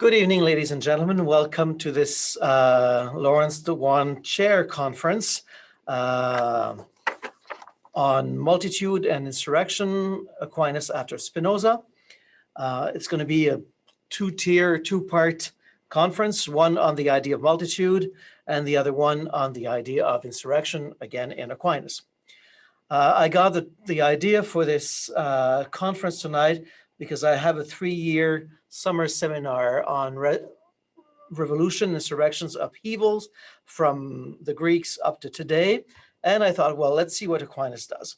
Good evening, ladies and gentlemen. Welcome to this Lawrence Dewan Chair Conference on multitude and insurrection, Aquinas after Spinoza. It's going to be a two-part conference, one on the idea of multitude and the other one on the idea of insurrection, again in Aquinas. I got the idea for this conference tonight because I have a 3-year summer seminar on revolution, insurrections, upheavals from the Greeks up to today. And I thought, well, let's see what Aquinas does.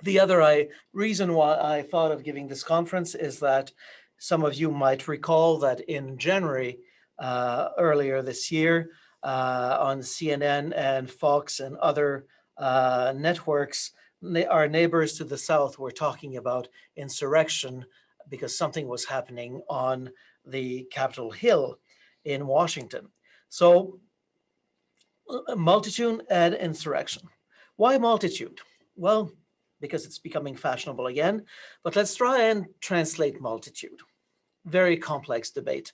The other reason why I thought of giving this conference is that some of you might recall that in January, earlier this year, on CNN and Fox and other networks, our neighbors to the south were talking about insurrection because something was happening on the Capitol Hill in Washington. So multitude and insurrection. Why multitude? Well, because it's becoming fashionable again, but let's try and translate multitude. Very complex debate.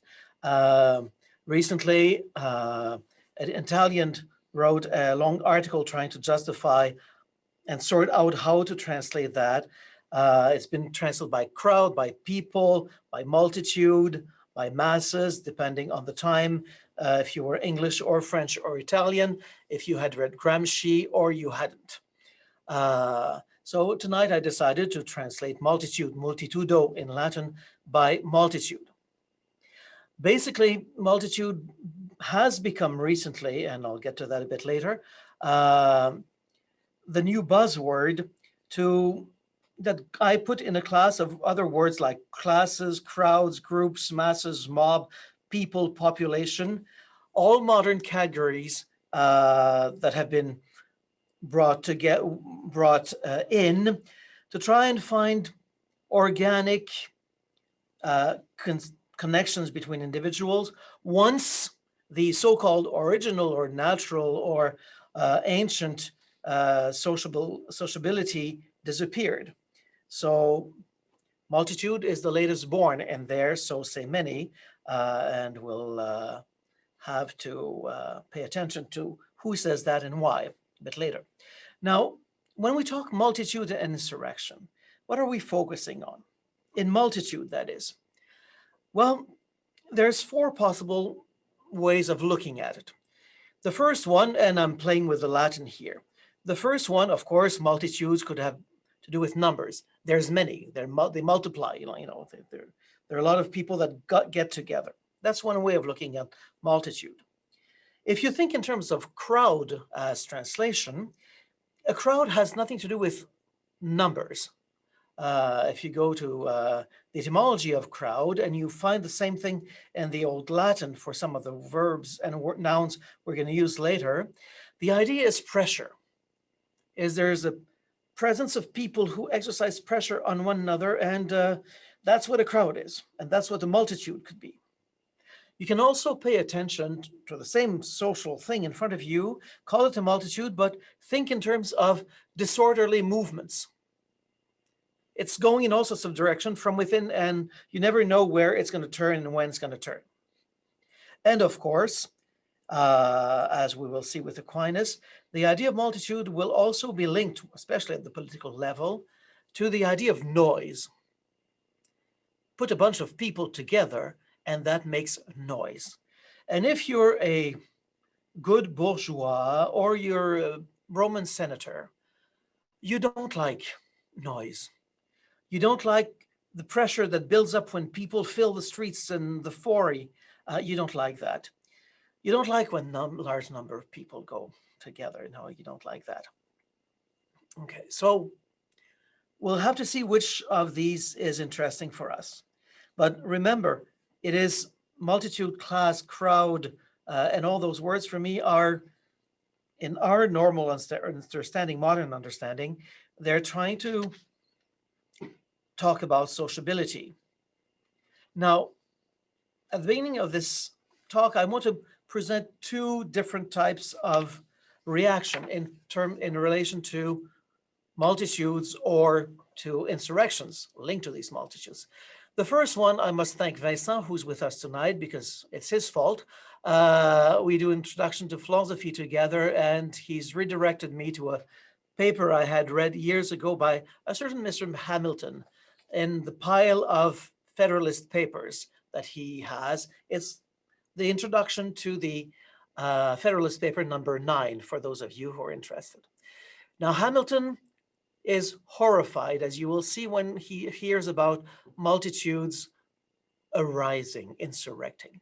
Recently, an Italian wrote a long article trying to justify and sort out how to translate that. It's been translated by crowd, by people, by multitude, by masses, depending on the time, if you were English or French or Italian, if you had read Gramsci or you hadn't. So tonight I decided to translate multitude, multitudo in Latin, by multitude. Basically, multitude has become recently, and I'll get to that a bit later, the new buzzword that I put in a class of other words like classes, crowds, groups, masses, mob, people, population, all modern categories that have been brought in to try and find organic connections between individuals once the so-called original or natural or ancient sociability disappeared. So multitude is the latest born, and there, so say many, and we'll have to pay attention to who says that and why a bit later. Now, when we talk multitude and insurrection, what are we focusing on? In multitude, that is. Well, there's 4 possible ways of looking at it. The first one, and I'm playing with the Latin here. The first one, of course, multitudes could have to do with numbers. There's many. They multiply. There are a lot of people that get together. That's one way of looking at multitude. If you think in terms of crowd as translation, a crowd has nothing to do with numbers. If you go to the etymology of crowd, and you find the same thing in the Old Latin for some of the verbs and nouns we're going to use later, the idea is pressure. There's a presence of people who exercise pressure on one another, and that's what a crowd is, and that's what a multitude could be. You can also pay attention to the same social thing in front of you, call it a multitude, but think in terms of disorderly movements. It's going in all sorts of direction from within, and you never know where it's going to turn and when it's going to turn. And of course, as we will see with Aquinas, the idea of multitude will also be linked, especially at the political level, to the idea of noise. Put a bunch of people together, and that makes noise. And if you're a good bourgeois or you're a Roman senator, you don't like noise. You don't like the pressure that builds up when people fill the streets and the forum. You don't like that. You don't like when large number of people go together. No, you don't like that. Okay, so we'll have to see which of these is interesting for us. But remember, it is multitude, class, crowd, and all those words for me are, in our normal understanding, modern understanding, they're trying to talk about sociability. Now, at the beginning of this talk, I want to present 2 different types of reaction in relation to multitudes or to insurrections linked to these multitudes. The first one, I must thank Vincent, who's with us tonight, because it's his fault. We do introduction to philosophy together, and he's redirected me to a paper I had read years ago by a certain Mr. Hamilton in the pile of Federalist papers that he has. It's the introduction to the Federalist paper number 9, for those of you who are interested. Now, Hamilton is horrified, as you will see when he hears about multitudes arising, insurrecting.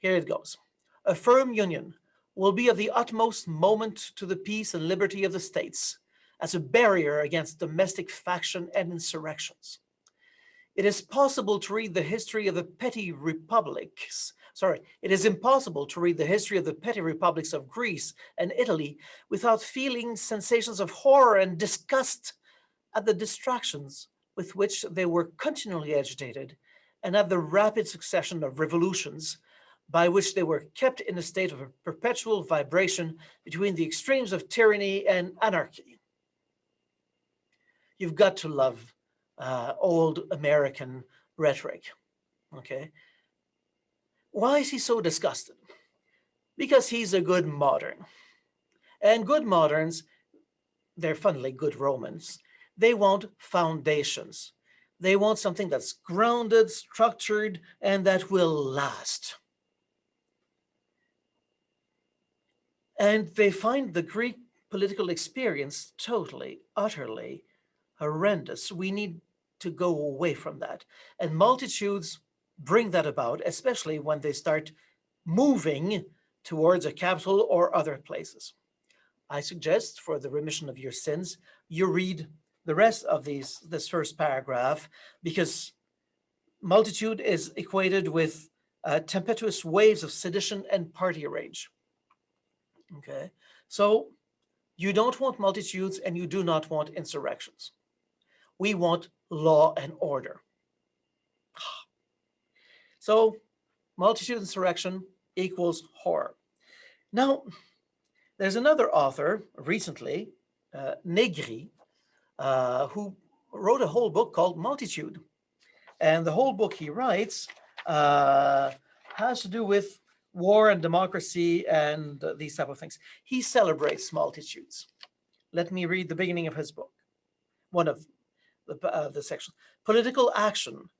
Here it goes. A firm union will be of the utmost moment to the peace and liberty of the states as a barrier against domestic faction and insurrections. It is possible to read the history of the petty republics. It is impossible to read the history of the petty republics of Greece and Italy without feeling sensations of horror and disgust at the distractions with which they were continually agitated, and at the rapid succession of revolutions by which they were kept in a state of a perpetual vibration between the extremes of tyranny and anarchy. You've got to love old American rhetoric, okay? Why is he so disgusted? Because he's a good modern. And good moderns, they're funnily good Romans, they want foundations. They want something that's grounded, structured, and that will last. And they find the Greek political experience totally, utterly horrendous. We need to go away from that. And multitudes bring that about, especially when they start moving towards a capital or other places. I suggest, for the remission of your sins, you read the rest of this first paragraph, because multitude is equated with tempestuous waves of sedition and party rage. Okay, so you don't want multitudes and you do not want insurrections. We want law and order. So multitude insurrection equals horror. Now, there's another author recently, Negri, who wrote a whole book called Multitude. And the whole book he writes has to do with war and democracy and these type of things. He celebrates multitudes. Let me read the beginning of his book, one of the section. Political action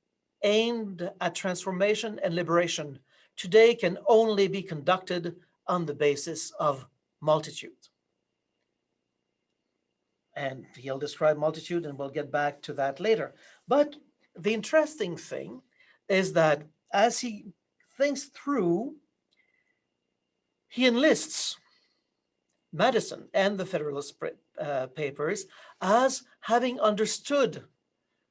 aimed at transformation and liberation today can only be conducted on the basis of multitude. And he'll describe multitude, and we'll get back to that later. But the interesting thing is that as he thinks through, he enlists Madison and the Federalist Papers as having understood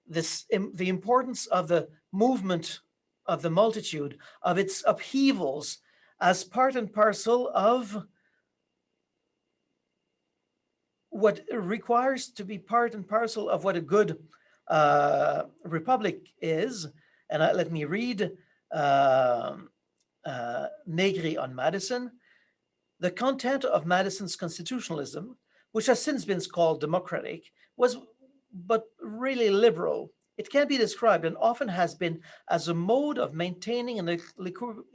the importance of the movement of the multitude, of its upheavals, as part and parcel of what requires to be part and parcel of what a good republic is. And let me read Negri on Madison. The content of Madison's constitutionalism, which has since been called democratic, was but really liberal. It can be described, and often has been, as a mode of maintaining an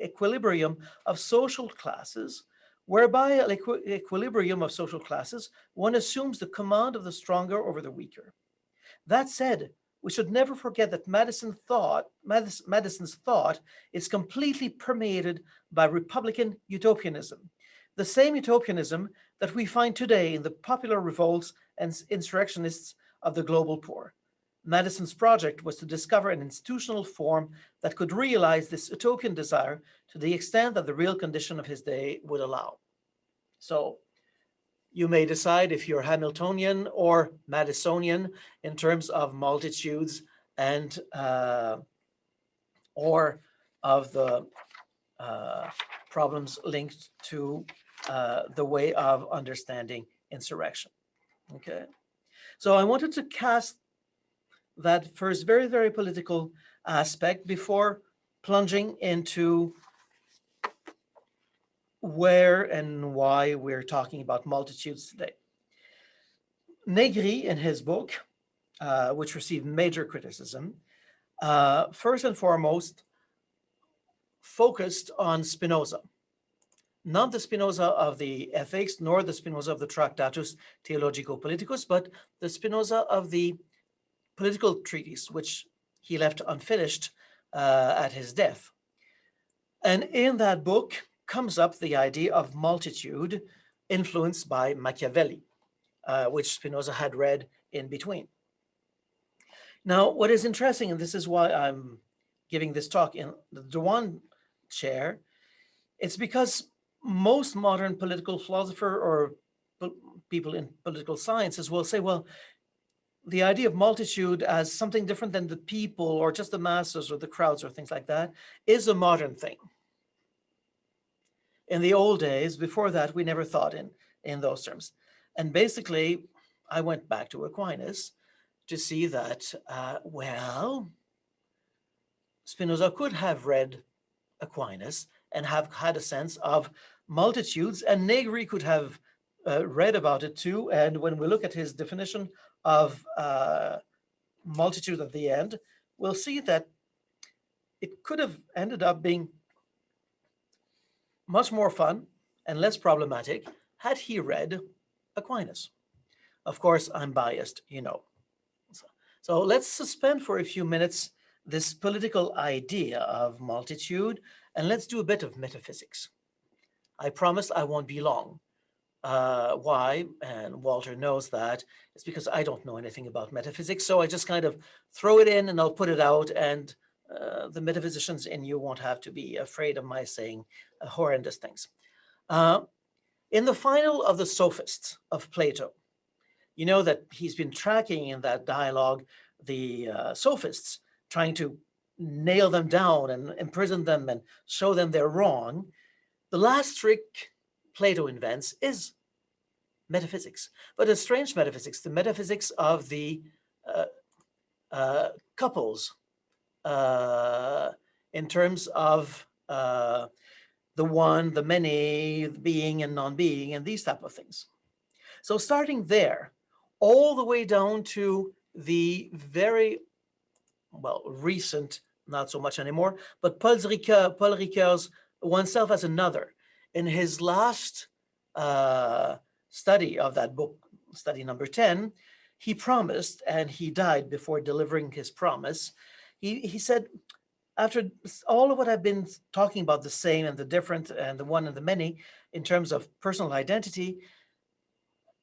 equilibrium of social classes, whereby an equilibrium of social classes, one assumes the command of the stronger over the weaker. That said, we should never forget that Madison's thought is completely permeated by Republican utopianism, the same utopianism that we find today in the popular revolts and insurrectionists of the global poor. Madison's project was to discover an institutional form that could realize this utopian desire to the extent that the real condition of his day would allow. So you may decide if you're Hamiltonian or Madisonian in terms of multitudes and or of the problems linked to the way of understanding insurrection. Okay, so I wanted to cast that first very, very political aspect before plunging into where and why we're talking about multitudes today. Negri, in his book, which received major criticism, first and foremost, focused on Spinoza. Not the Spinoza of the Ethics, nor the Spinoza of the Tractatus Theologico-Politicus, but the Spinoza of the political treatise, which he left unfinished at his death. And in that book comes up the idea of multitude, influenced by Machiavelli, which Spinoza had read in between. Now, what is interesting, and this is why I'm giving this talk in the Dewan chair, it's because most modern political philosopher or people in political sciences will say, well, the idea of multitude as something different than the people or just the masses or the crowds or things like that is a modern thing. In the old days, before that, we never thought in those terms. And basically, I went back to Aquinas to see that, well, Spinoza could have read Aquinas and have had a sense of multitudes, and Negri could have read about it too. And when we look at his definition of multitude at the end, we'll see that it could have ended up being much more fun and less problematic had he read Aquinas. Of course, I'm biased, you know. So let's suspend for a few minutes this political idea of multitude, and let's do a bit of metaphysics. I promise I won't be long. Why? And Walter knows that. It's because I don't know anything about metaphysics, so I just kind of throw it in and I'll put it out, and the metaphysicians in you won't have to be afraid of my saying horrendous things. In the final of the Sophists of Plato, you know that he's been tracking in that dialogue the Sophists, trying to nail them down and imprison them and show them they're wrong. The last trick Plato invents is metaphysics, but a strange metaphysics, the metaphysics of the couples in terms of the one, the many, being and non-being, and these type of things. So starting there, all the way down to the very, well, recent, not so much anymore, but Paul Ricoeur's Oneself as Another. In his last study of that book, study number 10, he promised, and he died before delivering his promise. He said, after all of what I've been talking about, the same and the different and the one and the many, in terms of personal identity,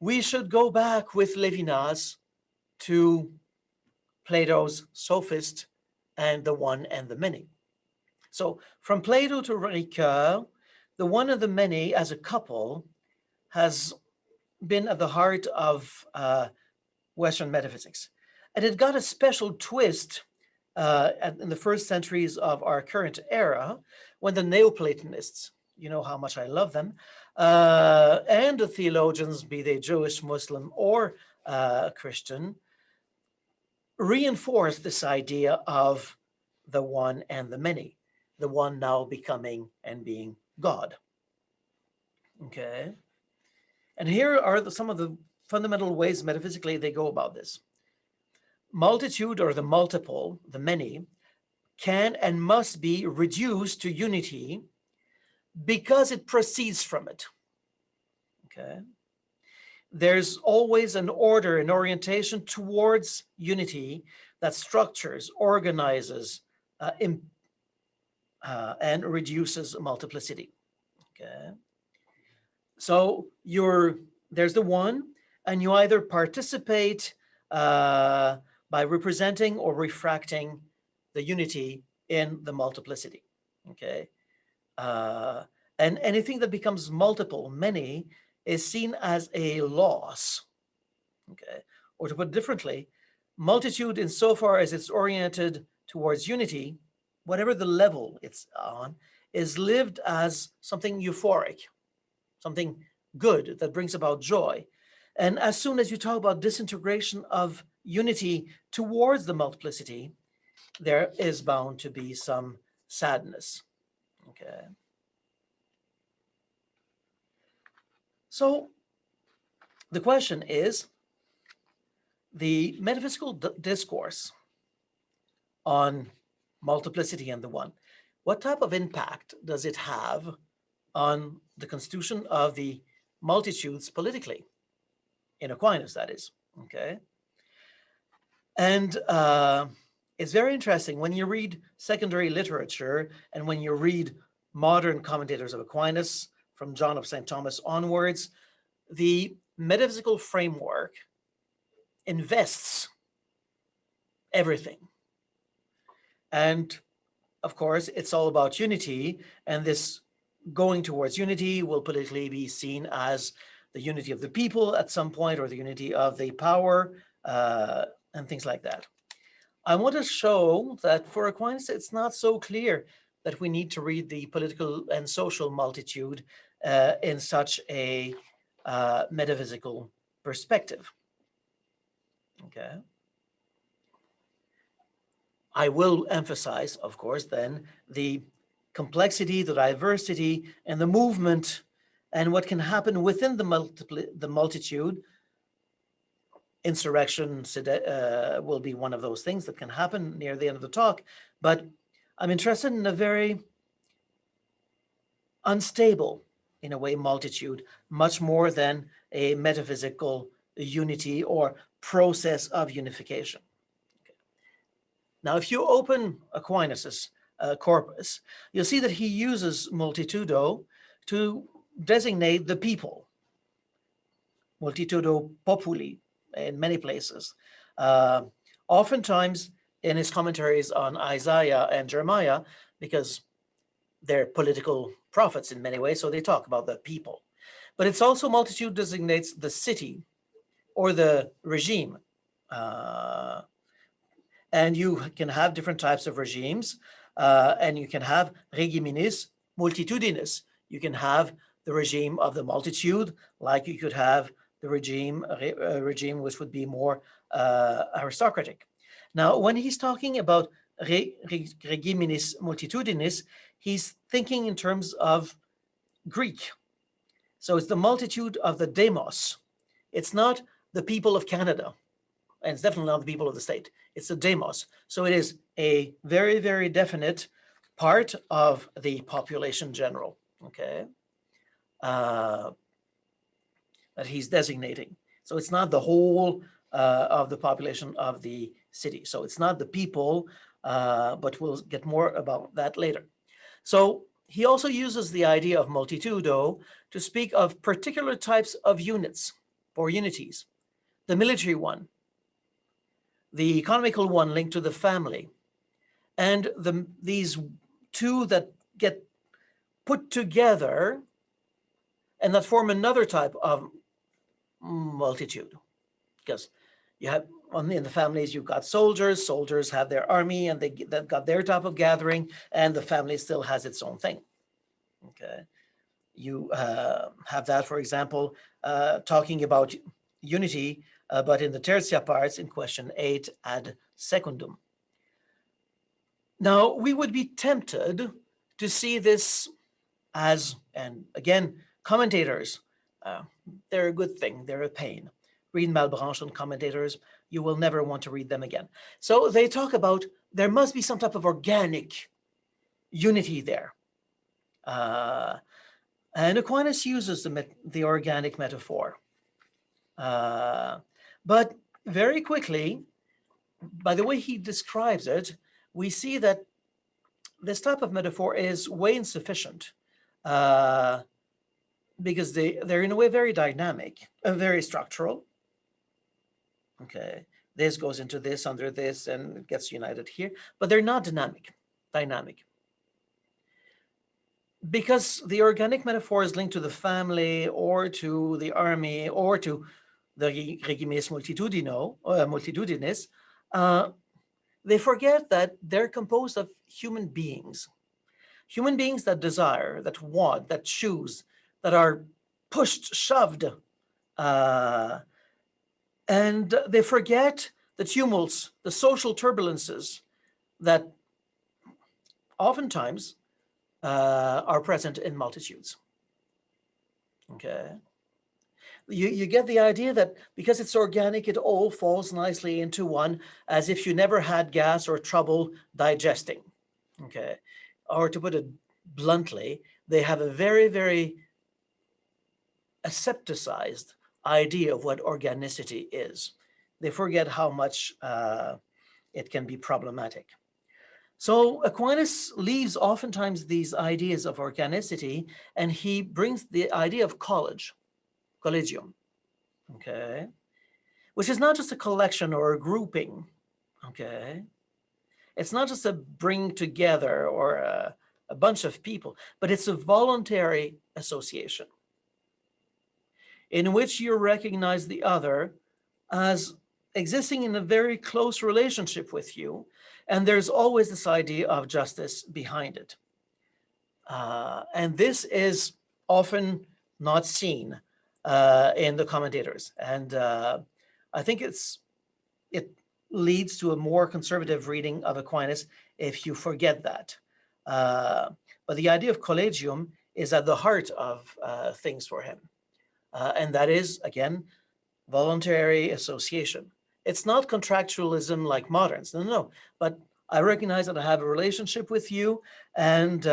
we should go back with Levinas to Plato's Sophist and the one and the many. So from Plato to Ricoeur, the one and the many as a couple has been at the heart of Western metaphysics. And it got a special twist in the first centuries of our current era, when the Neoplatonists, you know how much I love them, and the theologians, be they Jewish, Muslim, or Christian, reinforced this idea of the one and the many, the one now becoming and being God. Okay. And here are some of the fundamental ways metaphysically they go about this. Multitude, or the multiple, the many, can and must be reduced to unity because it proceeds from it. Okay. There's always an order, an orientation towards unity that structures, organizes, and reduces multiplicity. Okay. So there's the one, and you either participate by representing or refracting the unity in the multiplicity. Okay. And anything that becomes multiple, many, is seen as a loss. Okay. Or to put it differently, multitude, insofar as it's oriented towards unity, whatever the level it's on, is lived as something euphoric, something good that brings about joy. And as soon as you talk about disintegration of unity towards the multiplicity, there is bound to be some sadness. Okay. So the question is, the metaphysical discourse on multiplicity and the one. What type of impact does it have on the constitution of the multitudes politically? In Aquinas, that is, okay? And it's very interesting when you read secondary literature and when you read modern commentators of Aquinas from John of St. Thomas onwards, the metaphysical framework invests everything. And of course, it's all about unity, and this going towards unity will politically be seen as the unity of the people at some point, or the unity of the power, and things like that. I want to show that for Aquinas, it's not so clear that we need to read the political and social multitude in such a metaphysical perspective. Okay. I will emphasize, of course, then the complexity, the diversity, and the movement, and what can happen within the multitude. Insurrection will be one of those things that can happen near the end of the talk, but I'm interested in a very unstable, in a way, multitude, much more than a metaphysical unity or process of unification. Now, if you open Aquinas' corpus, you'll see that he uses multitudo to designate the people, multitudo populi, in many places. Oftentimes in his commentaries on Isaiah and Jeremiah, because they're political prophets in many ways, so they talk about the people. But it's also multitude designates the city or the regime. And you can have different types of regimes, and you can have regiminis multitudinis. You can have the regime of the multitude, like you could have the regime which would be more aristocratic. Now, when he's talking about regiminis multitudinis, he's thinking in terms of Greek. So it's the multitude of the demos. It's not the people of Canada, and it's definitely not the people of the state. It's the demos. So it is a very, very definite part of the population general, okay, that he's designating. So it's not the whole of the population of the city. So it's not the people, but we'll get more about that later. So he also uses the idea of multitudo to speak of particular types of units or unities. The military one, the economical one linked to the family, and these two that get put together and that form another type of multitude. Because you have, in the families, you've got soldiers. Soldiers have their army, and they've got their type of gathering, and the family still has its own thing. Okay, you have that, for example, talking about unity, but in the tertia parts in question 8 ad secundum. Now, we would be tempted to see this as, and again, commentators, they're a good thing, they're a pain. Read Malebranche and commentators, you will never want to read them again. So they talk about there must be some type of organic unity there. And Aquinas uses the organic metaphor. But very quickly, by the way he describes it, we see that this type of metaphor is way insufficient, because they're in a way very dynamic, very structural. Okay, this goes into this under this and it gets united here, but they're not dynamic. Because the organic metaphor is linked to the family or to the army or to the regimes multitudinis, they forget that they're composed of human beings that desire, that want, that choose, that are pushed, shoved, and they forget the tumults, the social turbulences that oftentimes are present in multitudes. Okay. you get the idea that because it's organic, it all falls nicely into one, as if you never had gas or trouble digesting. Okay. Or to put it bluntly, they have a very, very asepticized idea of what organicity is. They forget how much it can be problematic. So Aquinas leaves oftentimes these ideas of organicity, and he brings the idea of collegium, okay, which is not just a collection or a grouping, okay. It's not just a bring together or a bunch of people, but it's a voluntary association in which you recognize the other as existing in a very close relationship with you, and there's always this idea of justice behind it. And this is often not seen in the commentators. And I think it leads to a more conservative reading of Aquinas if you forget that. But the idea of collegium is at the heart of things for him. And that is, again, voluntary association. It's not contractualism like moderns, no. But I recognize that I have a relationship with you, and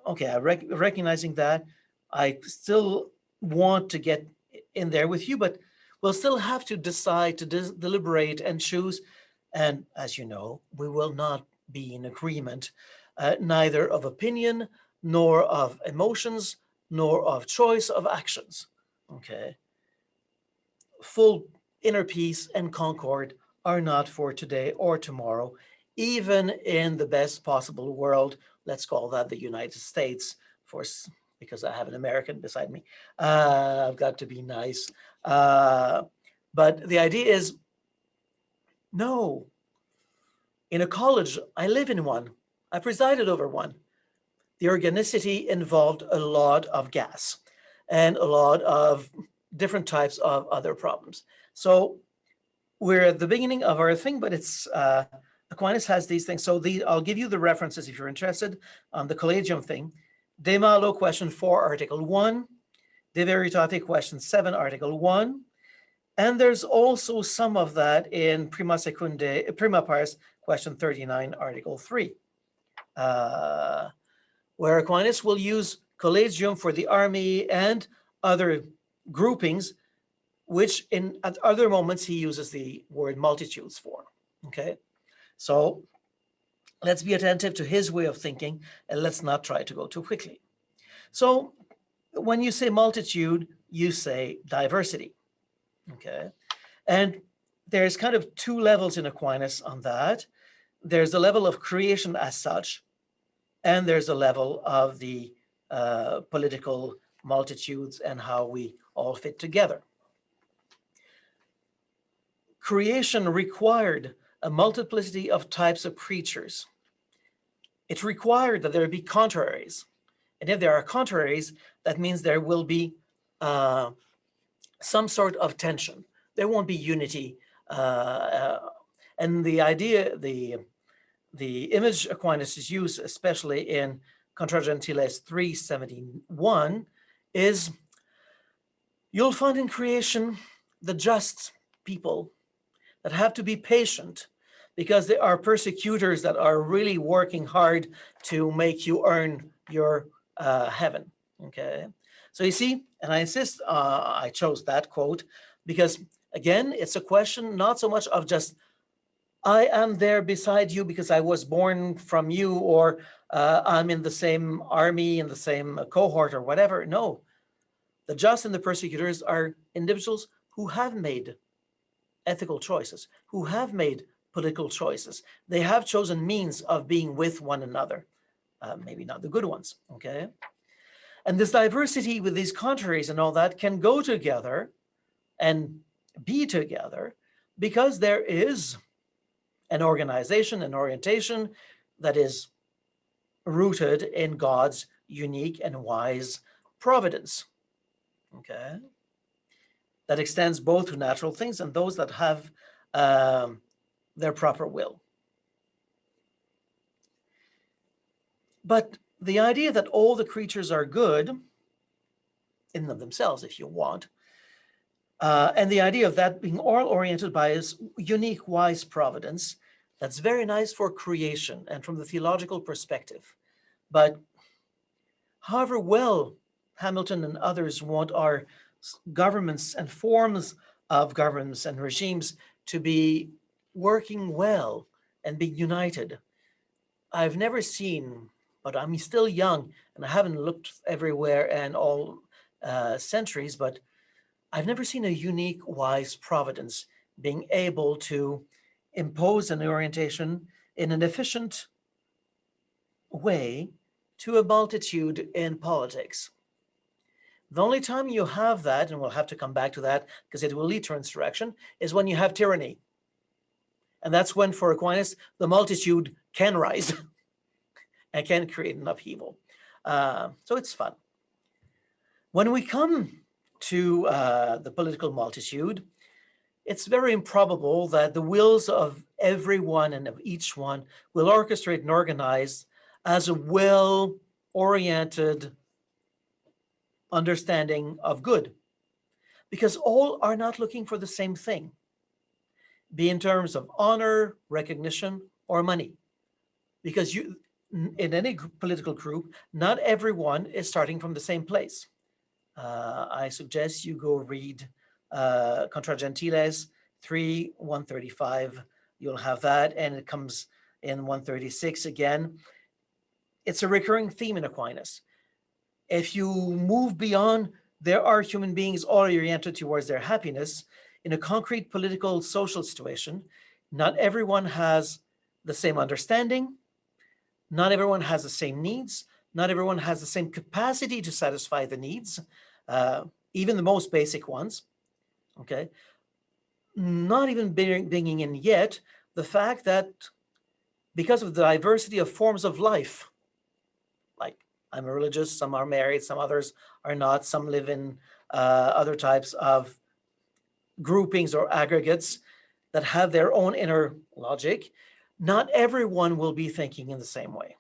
recognizing that, I still want to get in there with you, but we'll still have to decide to deliberate and choose. And as you know, we will not be in agreement, neither of opinion, nor of emotions, nor of choice of actions. Okay. Full inner peace and concord are not for today or tomorrow, even in the best possible world. Let's call that the United States, because I have an American beside me. I've got to be nice. But the idea is, no. In a college, I live in one. I presided over one. The organicity involved a lot of gas and a lot of different types of other problems. So we're at the beginning of our thing, but it's Aquinas has these things. So I'll give you the references if you're interested on the collegium thing. De Malo, question 4, article 1. De Veritate, question 7, article 1. And there's also some of that in Prima Pars, question 39, article 3, where Aquinas will use collegium for the army and other groupings, which at other moments he uses the word multitudes for. Okay, so let's be attentive to his way of thinking, and let's not try to go too quickly. So when you say multitude, you say diversity. Okay, and there's kind of two levels in Aquinas on that. There's the level of creation as such, and there's a level of the political multitudes and how we all fit together. Creation required a multiplicity of types of creatures. It required that there be contraries. And if there are contraries, that means there will be some sort of tension. There won't be unity. And the idea, the image Aquinas is used, especially in Contra Gentiles 371, is you'll find in creation the just people that have to be patient because there are persecutors that are really working hard to make you earn your heaven. Okay, so you see, and I insist, I chose that quote because, again, it's a question not so much of just I am there beside you because I was born from you, or I'm in the same army, in the same cohort, or whatever. No, the just and the persecutors are individuals who have made ethical choices, who have made political choices. They have chosen means of being with one another, maybe not the good ones, okay? And this diversity with these contraries and all that can go together and be together because there is an organization, an orientation that is rooted in God's unique and wise providence, okay? That extends both to natural things and those that have their proper will. But the idea that all the creatures are good in of themselves, if you want. And the idea of that being all oriented by his unique, wise providence, that's very nice for creation and from the theological perspective. But however well Hamilton and others want our governments and forms of governments and regimes to be working well and being united, I've never seen, but I'm still young and I haven't looked everywhere and all centuries, but I've never seen a unique, wise providence being able to impose an orientation in an efficient way to a multitude in politics. The only time you have that, and we'll have to come back to that because it will lead to insurrection, is when you have tyranny. And that's when, for Aquinas, the multitude can rise and can create an upheaval. So it's fun. When we come to the political multitude, it's very improbable that the wills of everyone and of each one will orchestrate and organize as a well-oriented understanding of good, because all are not looking for the same thing, be in terms of honor, recognition, or money. Because in any political group, not everyone is starting from the same place. I suggest you go read Contra Gentiles 3, 135. You'll have that, and it comes in 136 again. It's a recurring theme in Aquinas. If you move beyond, there are human beings all oriented towards their happiness, in a concrete political social situation, not everyone has the same understanding, not everyone has the same needs, not everyone has the same capacity to satisfy the needs, even the most basic ones, okay? Not even bringing in yet the fact that because of the diversity of forms of life, like I'm religious, some are married, some others are not, some live in other types of groupings or aggregates that have their own inner logic, not everyone will be thinking in the same way.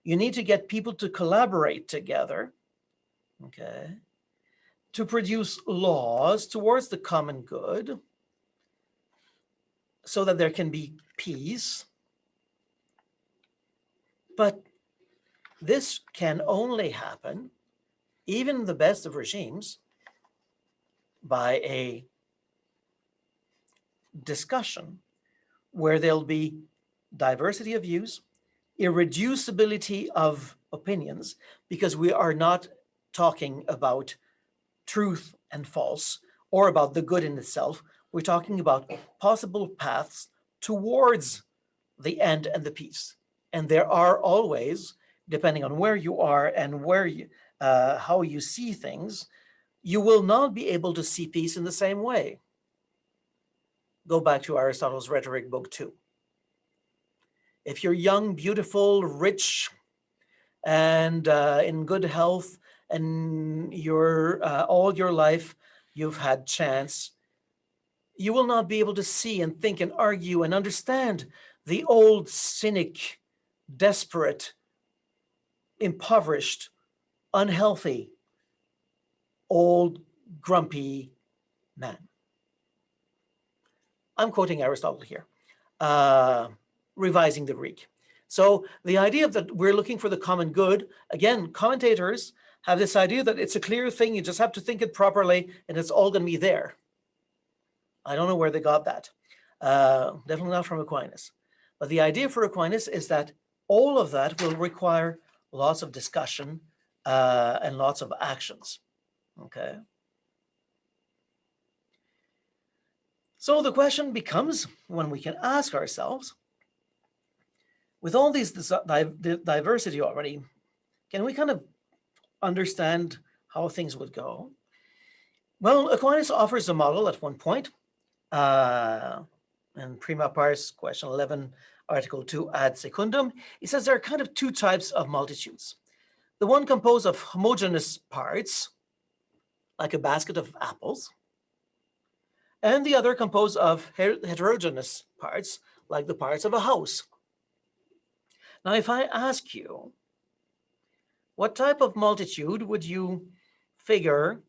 You need to get people to collaborate together, okay, to produce laws towards the common good so that there can be peace. But this can only happen, even in the best of regimes, by a discussion where there'll be diversity of views, irreducibility of opinions, because we are not talking about truth and false or about the good in itself. We're talking about possible paths towards the end and the peace. And there are always, depending on where you are and where you, how you see things, you will not be able to see peace in the same way. Go back to Aristotle's Rhetoric, Book 2. If you're young, beautiful, rich, and in good health, and you're all your life you've had chance, you will not be able to see and think and argue and understand the old, cynic, desperate, impoverished, unhealthy, old, grumpy man. I'm quoting Aristotle here, revising the Greek. So the idea that we're looking for the common good, again, commentators have this idea that it's a clear thing, you just have to think it properly, and it's all going to be there. I don't know where they got that. Definitely not from Aquinas. But the idea for Aquinas is that all of that will require lots of discussion and lots of actions, okay? So the question becomes, when we can ask ourselves, with all these diversity already, can we kind of understand how things would go? Well, Aquinas offers a model at one point, and prima pars, question 11, article 2 ad secundum. He says there are kind of two types of multitudes. The one composed of homogeneous parts, like a basket of apples, and the other composed of heterogeneous parts, like the parts of a house. Now, if I ask you, what type of multitude would you figure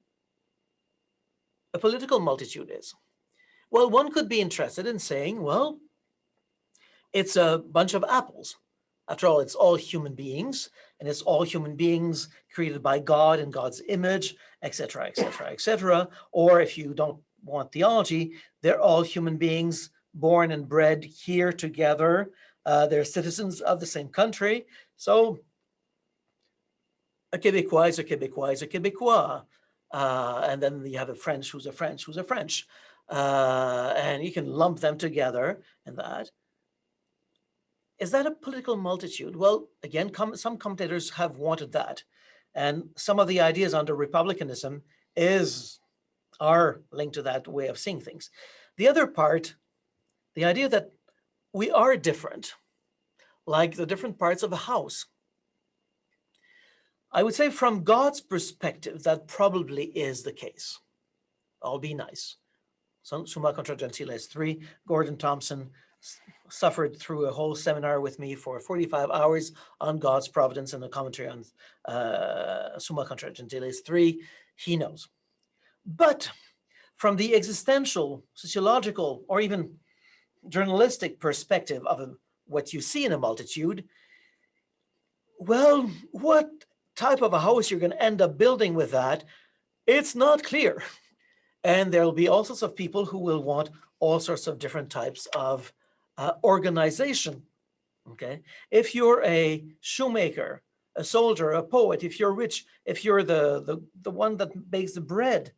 a political multitude is? Well, one could be interested in saying, well, it's a bunch of apples. After all, it's all human beings, and it's all human beings created by God in God's image, etc., etc., etc. Or if you don't want theology, they're all human beings born and bred here together. They're citizens of the same country. So a Québécois is a Québécois is a Québécois. And then you have a French who's a French who's a French. And you can lump them together in that. Is that a political multitude? Well, again, some commentators have wanted that. And some of the ideas under republicanism are linked to that way of seeing things. The other part, the idea that we are different, like the different parts of a house. I would say from God's perspective, that probably is the case. I'll be nice. Summa contra Gentiles 3, Gordon Thompson suffered through a whole seminar with me for 45 hours on God's providence and a commentary on Summa contra Gentiles 3. He knows. But from the existential, sociological, or even journalistic perspective of what you see in a multitude, well, what type of a house you're going to end up building with that, it's not clear. And there'll be all sorts of people who will want all sorts of different types of organization, okay? If you're a shoemaker, a soldier, a poet, if you're rich, if you're the one that bakes the bread,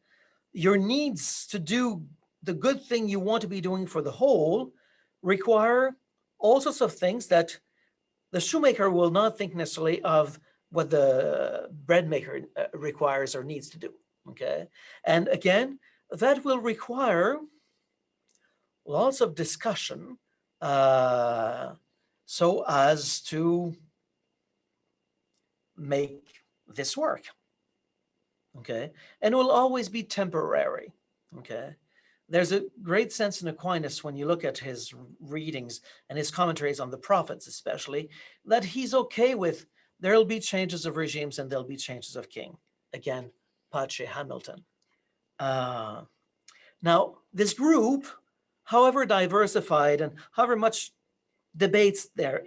your needs to do the good thing you want to be doing for the whole require all sorts of things that the shoemaker will not think necessarily of what the bread maker requires or needs to do, okay? And again, that will require lots of discussion so as to make this work, okay? And it will always be temporary, okay? There's a great sense in Aquinas when you look at his readings and his commentaries on the prophets especially, that he's okay with there'll be changes of regimes and there'll be changes of king. Again, Pace Hamilton. Now, this group, however diversified and however much debates there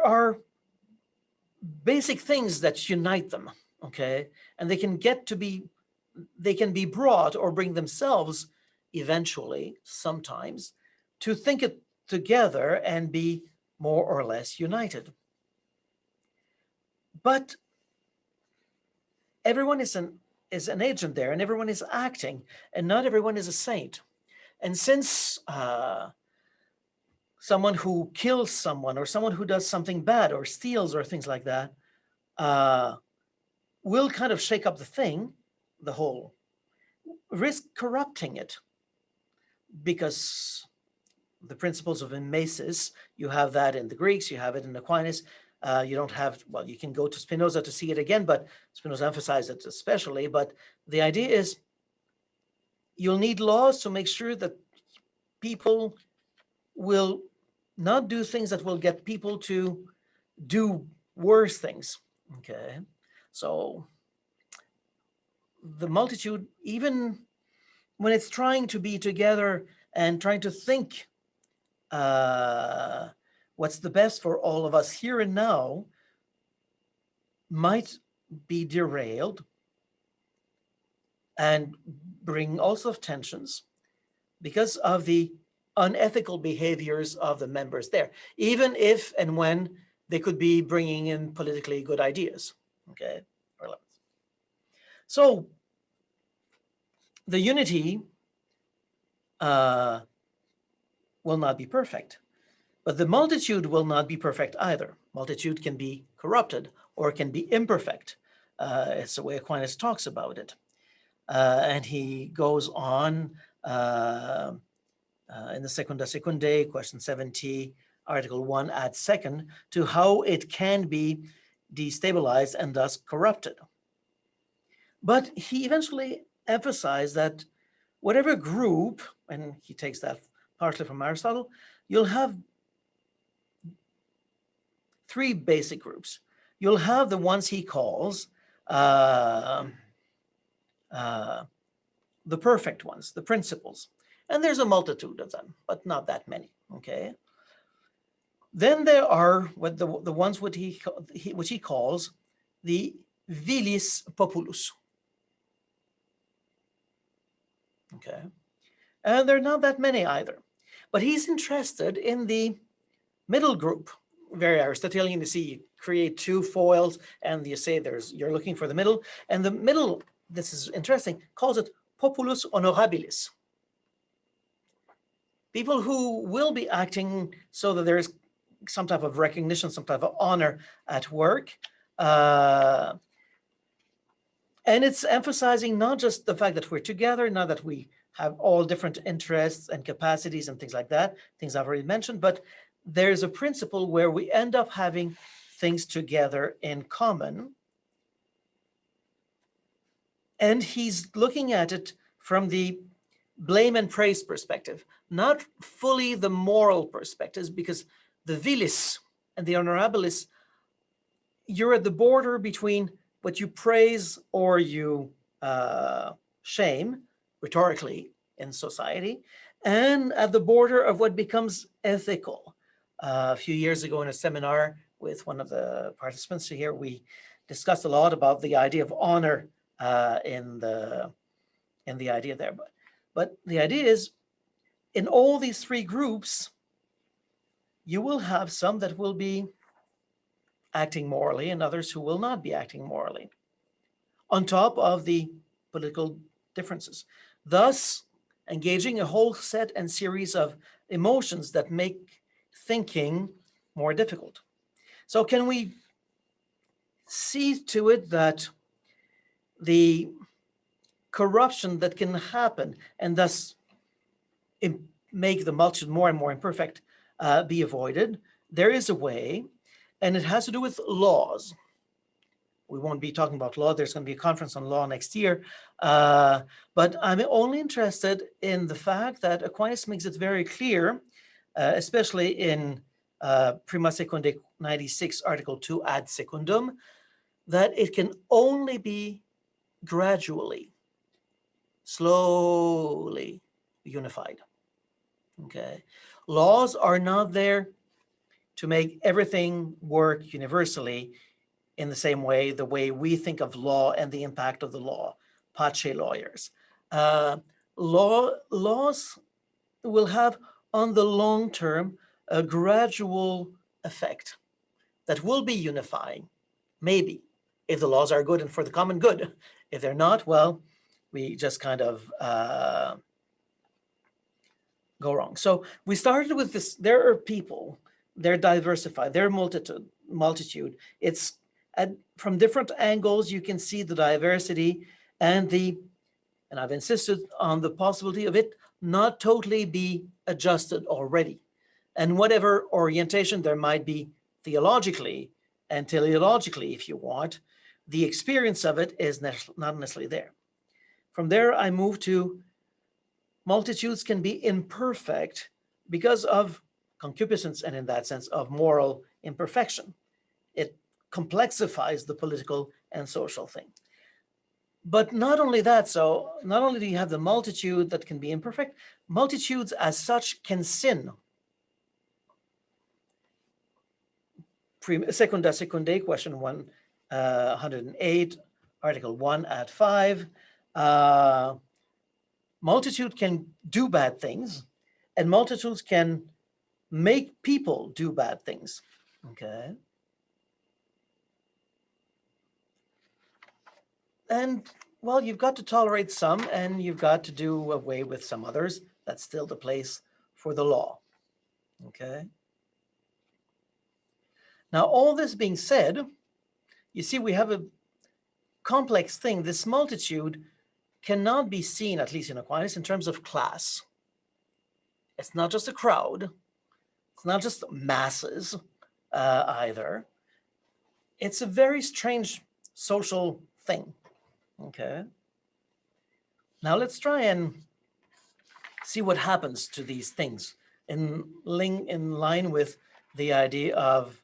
are basic things that unite them, okay? And they can be brought or bring themselves eventually, sometimes, to think it together and be more or less united. But everyone is an agent there, and everyone is acting, and not everyone is a saint. And since someone who kills someone or someone who does something bad or steals or things like that will kind of shake up the whole, risk corrupting it, because the principles of mimesis, you have that in the Greeks, you have it in Aquinas. You don't have, well, you can go to Spinoza to see it again, but Spinoza emphasized it especially. But the idea is you'll need laws to make sure that people will not do things that will get people to do worse things, okay? So the multitude, even when it's trying to be together and trying to think what's the best for all of us here and now, might be derailed and bring all sorts of tensions because of the unethical behaviors of the members there, even if and when they could be bringing in politically good ideas, okay? So the unity will not be perfect, but the multitude will not be perfect either. Multitude can be corrupted or can be imperfect. It's the way Aquinas talks about it. And he goes on in the Secunda Secundae, question 70, article 1, ad second, to how it can be destabilized and thus corrupted. But he eventually emphasized that whatever group, and he takes that partly from Aristotle, you'll have three basic groups. You'll have the ones he calls uh, uh, the perfect ones, the principles. And there's a multitude of them, but not that many, okay? Then there are what the ones which he calls the vilis populus, okay? And there are not that many either. But he's interested in the middle group, very Aristotelian. You see, you create two foils and you say you're looking for the middle. And the middle, this is interesting, calls it populus honorabilis. People who will be acting so that there's some type of recognition, some type of honor at work. And it's emphasizing not just the fact that we're together, not that we have all different interests and capacities and things like that, things I've already mentioned, but there's a principle where we end up having things together in common. And he's looking at it from the blame and praise perspective, not fully the moral perspectives, because the vilis and the honorabilis, you're at the border between what you praise or you shame, rhetorically in society, and at the border of what becomes ethical. A few years ago in a seminar with one of the participants here, we discussed a lot about the idea of honor in the idea there. But the idea is, in all these three groups, you will have some that will be acting morally and others who will not be acting morally, on top of the political differences, thus engaging a whole set and series of emotions that make thinking more difficult. So can we see to it that the corruption that can happen and thus make the multitude more and more imperfect be avoided? There is a way, and it has to do with laws. We won't be talking about law. There's going to be a conference on law next year. But I'm only interested in the fact that Aquinas makes it very clear, especially in Prima Secundae 96, Article 2 ad secundum, that it can only be gradually, slowly unified. Okay. Laws are not there to make everything work universally in the same way, the way we think of law and the impact of the law, pace lawyers. Laws will have on the long term a gradual effect that will be unifying, maybe, if the laws are good and for the common good. If they're not, well, we just kind of go wrong. So we started with this. There are people, they're diversified, they're multitude. It's from different angles, you can see the diversity and I've insisted on the possibility of it not totally be adjusted already. And whatever orientation there might be theologically and teleologically, if you want, the experience of it is not necessarily there. From there, I move to multitudes can be imperfect because of concupiscence and, in that sense, of moral imperfection. It complexifies the political and social thing. But not only that, so not only do you have the multitude that can be imperfect, multitudes as such can sin. Secunda Secundae, question 108, Article 1 ad 5. Multitude can do bad things, and multitudes can make people do bad things. Okay. And, well, you've got to tolerate some, and you've got to do away with some others. That's still the place for the law. Okay. Now, all this being said, you see, we have a complex thing. This multitude cannot be seen, at least in Aquinas, in terms of class. It's not just a crowd. It's not just masses either. It's a very strange social thing. Okay. Now let's try and see what happens to these things in line with the idea of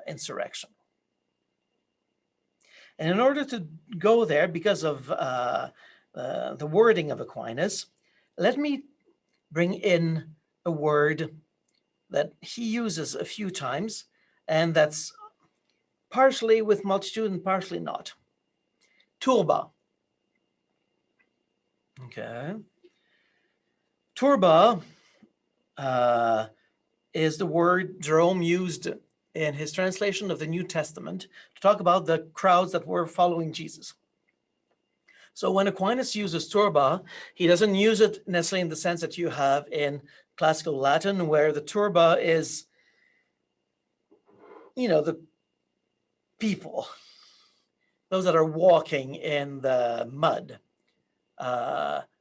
insurrection. And in order to go there, because of the wording of Aquinas, let me bring in a word that he uses a few times, and that's partially with multitude and partially not. Turba. Okay. Turba is the word Jerome used in his translation of the New Testament to talk about the crowds that were following Jesus. So when Aquinas uses turba, he doesn't use it necessarily in the sense that you have in classical Latin, where the turba is, the people, those that are walking in the mud.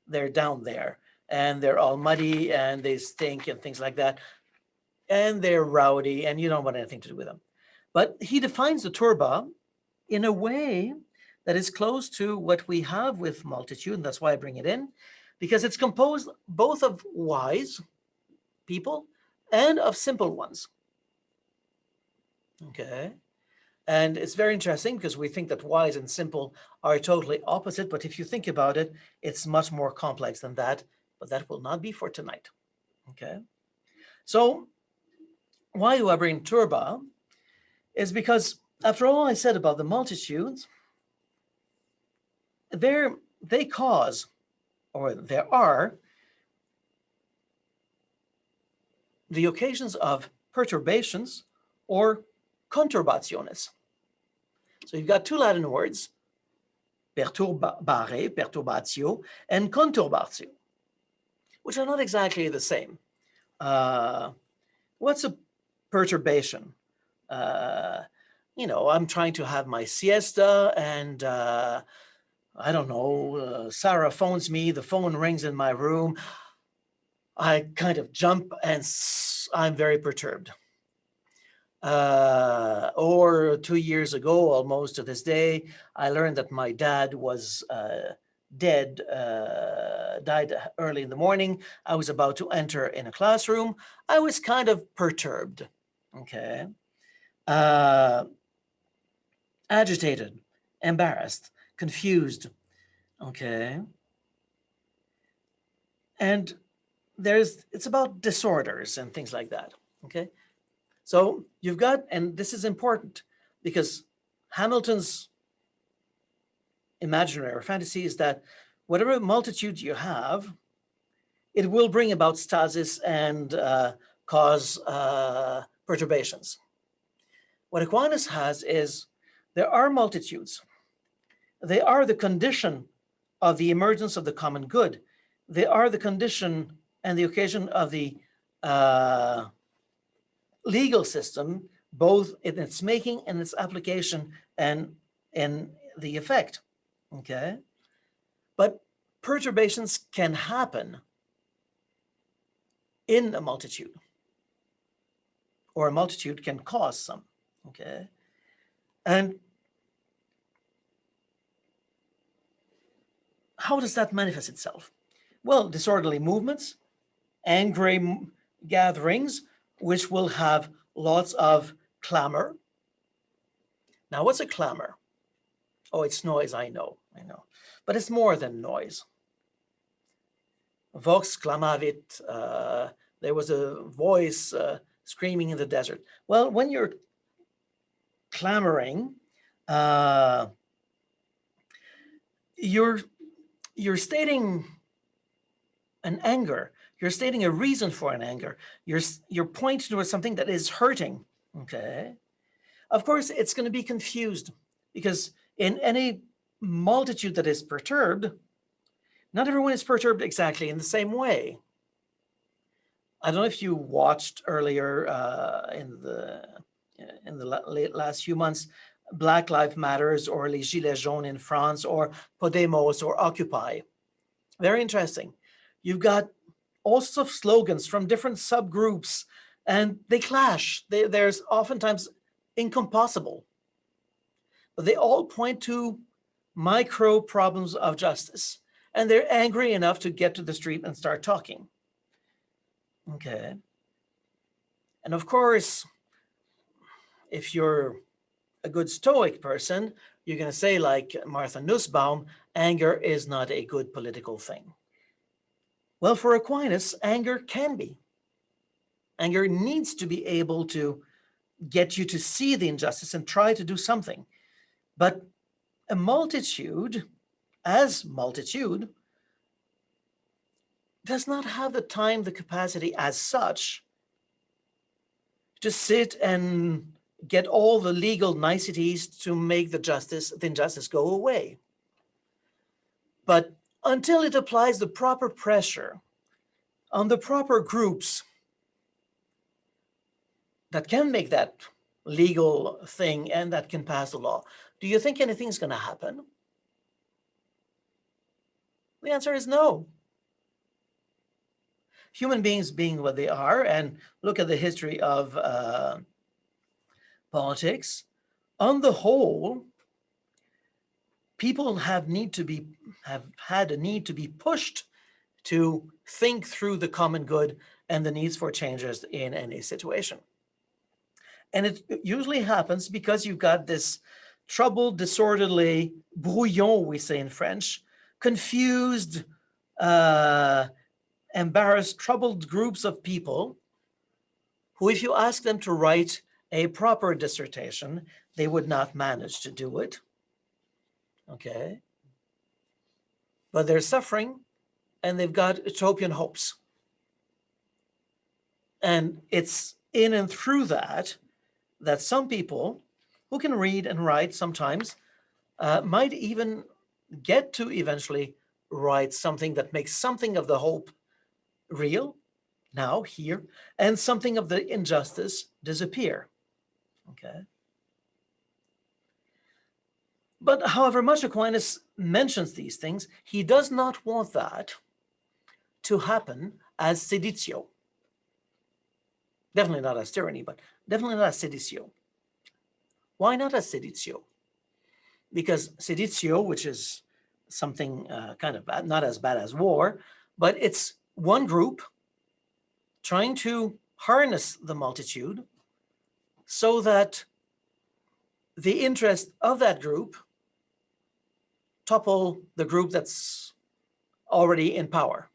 They're down there and they're all muddy and they stink and things like that. And they're rowdy and you don't want anything to do with them. But he defines the turba in a way that is close to what we have with multitude, and that's why I bring it in, because it's composed both of wise people and of simple ones. Okay. And it's very interesting because we think that wise and simple are totally opposite, but if you think about it, it's much more complex than that, but that will not be for tonight. Okay. So why do I bring turba? Is because after all I said about the multitudes, they cause, or there are, the occasions of perturbations or conturbationes. So you've got two Latin words, perturbare, perturbatio, and conturbatio, which are not exactly the same. What's a perturbation? I'm trying to have my siesta and I don't know, Sarah phones me, the phone rings in my room. I kind of jump and I'm very perturbed. Or 2 years ago, almost to this day, I learned that my dad was dead, died early in the morning. I was about to enter in a classroom. I was kind of perturbed, okay? Agitated, embarrassed, confused, okay? And it's about disorders and things like that, okay? So you've got, and this is important because Hamilton's imaginary or fantasy is that whatever multitude you have, it will bring about stasis and cause perturbations. What Aquinas has is there are multitudes. They are the condition of the emergence of the common good. They are the condition and the occasion of the legal system, both in its making and its application and in the effect, okay? But perturbations can happen in a multitude, or a multitude can cause some, okay? And how does that manifest itself? Well, disorderly movements, angry gatherings, which will have lots of clamor. Now, what's a clamor? Oh, it's noise, I know. But it's more than noise. Vox clamavit, there was a voice screaming in the desert. Well, when you're clamoring, you're stating an anger. You're stating a reason for an anger. You're pointing towards something that is hurting, okay? Of course, it's going to be confused because in any multitude that is perturbed, not everyone is perturbed exactly in the same way. I don't know if you watched earlier in the last few months, Black Lives Matters or Les Gilets Jaunes in France or Podemos or Occupy. Very interesting. You've got all sorts of slogans from different subgroups and they clash. There's oftentimes incompossible. But they all point to micro problems of justice. And they're angry enough to get to the street and start talking. Okay. And of course, if you're a good Stoic person, you're going to say, like Martha Nussbaum, anger is not a good political thing. Well, for Aquinas, anger can be. Anger needs to be able to get you to see the injustice and try to do something. But a multitude, as multitude, does not have the time, the capacity as such to sit and get all the legal niceties to make the injustice go away. But until it applies the proper pressure on the proper groups that can make that legal thing and that can pass the law, do you think anything's going to happen? The answer is no. Human beings being what they are, and look at the history of politics, on the whole, people have had a need to be pushed to think through the common good and the needs for changes in any situation. And it usually happens because you've got this troubled, disorderly, brouillon, we say in French, confused, embarrassed, troubled groups of people who, if you ask them to write a proper dissertation, they would not manage to do it. Okay? But they're suffering and they've got utopian hopes. And it's in and through that some people who can read and write sometimes might even get to eventually write something that makes something of the hope real, now, here, and something of the injustice disappear. Okay? But however much Aquinas mentions these things, he does not want that to happen as seditio. Definitely not as tyranny, but definitely not as seditio. Why not as seditio? Because seditio, which is something kind of bad, not as bad as war, but it's one group trying to harness the multitude so that the interest of that group topple the group that's already in power.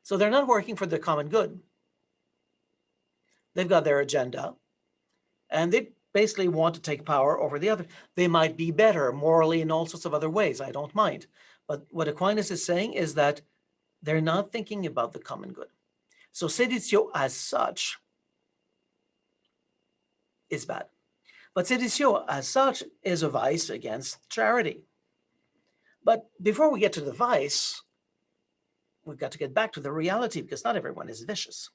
So they're not working for the common good. They've got their agenda, and they basically want to take power over the other. They might be better morally in all sorts of other ways. I don't mind. But what Aquinas is saying is that they're not thinking about the common good. So seditio as such is bad. But seditio as such is a vice against charity. But before we get to the vice, we've got to get back to the reality, because not everyone is vicious.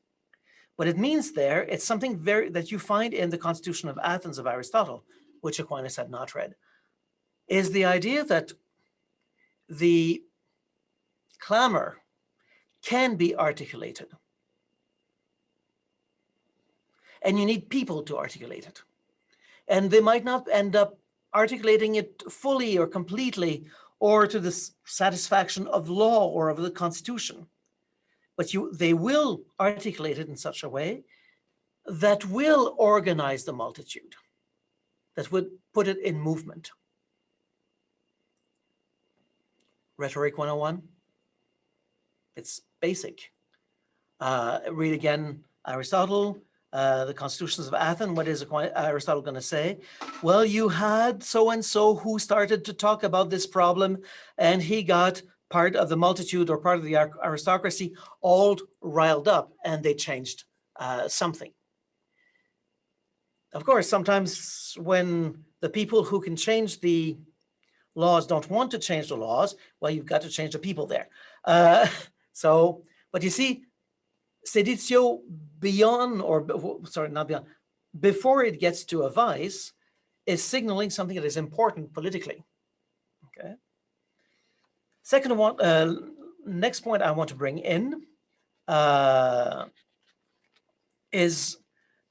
What it means there, it's something that you find in the Constitution of Athens of Aristotle, which Aquinas had not read, is the idea that the clamor can be articulated. And you need people to articulate it. And they might not end up articulating it fully or completely or to the satisfaction of law or of the Constitution. But they will articulate it in such a way that will organize the multitude, that would put it in movement. Rhetoric 101, it's basic. Read again Aristotle, the Constitutions of Athens. What is Aristotle going to say? Well, you had so-and-so who started to talk about this problem, and he got part of the multitude or part of the aristocracy all riled up, and they changed something. Of course, sometimes when the people who can change the laws don't want to change the laws, well, you've got to change the people there. But you see, seditio before it gets to a vice, is signaling something that is important politically. Okay. Second one, next point I want to bring in is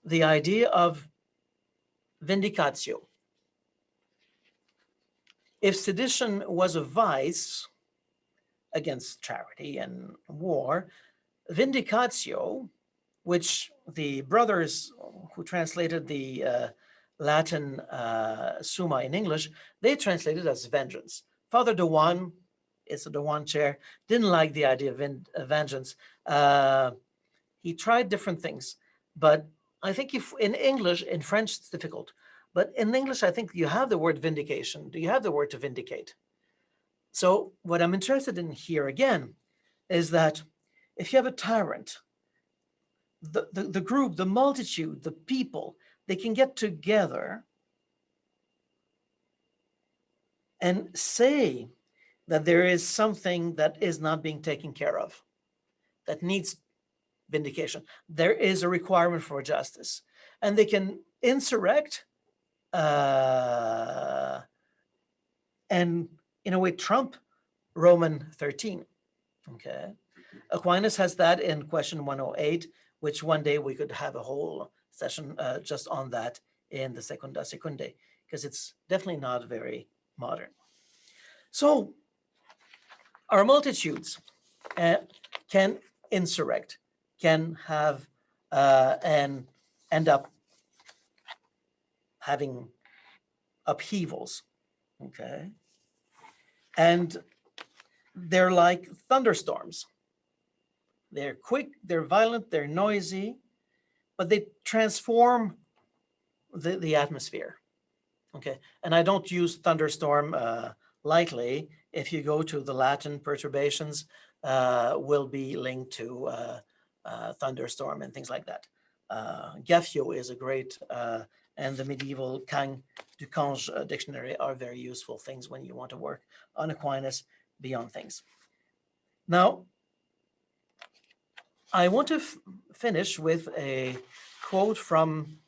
the idea of vindicatio. If sedition was a vice against charity and war, vindicatio, which the brothers who translated the Latin summa in English, they translate it as vengeance. Father Dewan, it's the Dewan chair, didn't like the idea of vengeance. He tried different things, but I think if in English, in French, it's difficult. But in English, I think you have the word vindication. Do you have the word to vindicate? So what I'm interested in here again is that if you have a tyrant, the group, the multitude, the people, they can get together and say that there is something that is not being taken care of, that needs vindication. There is a requirement for justice. And they can insurrect and, in a way, trump Roman 13. Okay. Aquinas has that in question 108, which one day we could have a whole session just on that in the Secunda Secundae, because it's definitely not very modern. So our multitudes can insurrect, can have and end up having upheavals, okay? And they're like thunderstorms. They're quick, they're violent, they're noisy, but they transform the atmosphere, okay? And I don't use thunderstorm lightly. If you go to the Latin, perturbations will be linked to thunderstorm and things like that. Gaffio is a great, and the medieval Kang du Cange dictionary are very useful things when you want to work on Aquinas beyond things. Now, I want to finish with a quote from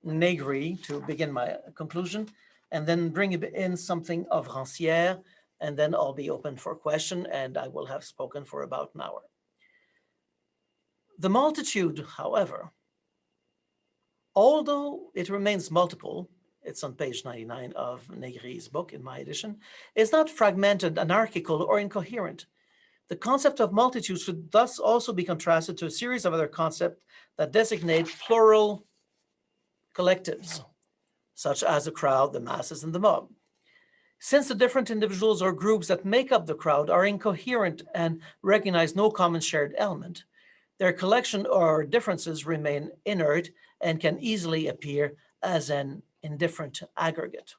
Negri to begin my conclusion, and then bring in something of Rancière, and then I'll be open for question, and I will have spoken for about an hour. The multitude, however, although it remains multiple, it's on page 99 of Negri's book in my edition, is not fragmented, anarchical, or incoherent. The concept of multitude should thus also be contrasted to a series of other concepts that designate plural collectives, such as the crowd, the masses, and the mob. Since the different individuals or groups that make up the crowd are incoherent and recognize no common shared element, their collection or differences remain inert and can easily appear as an indifferent aggregate.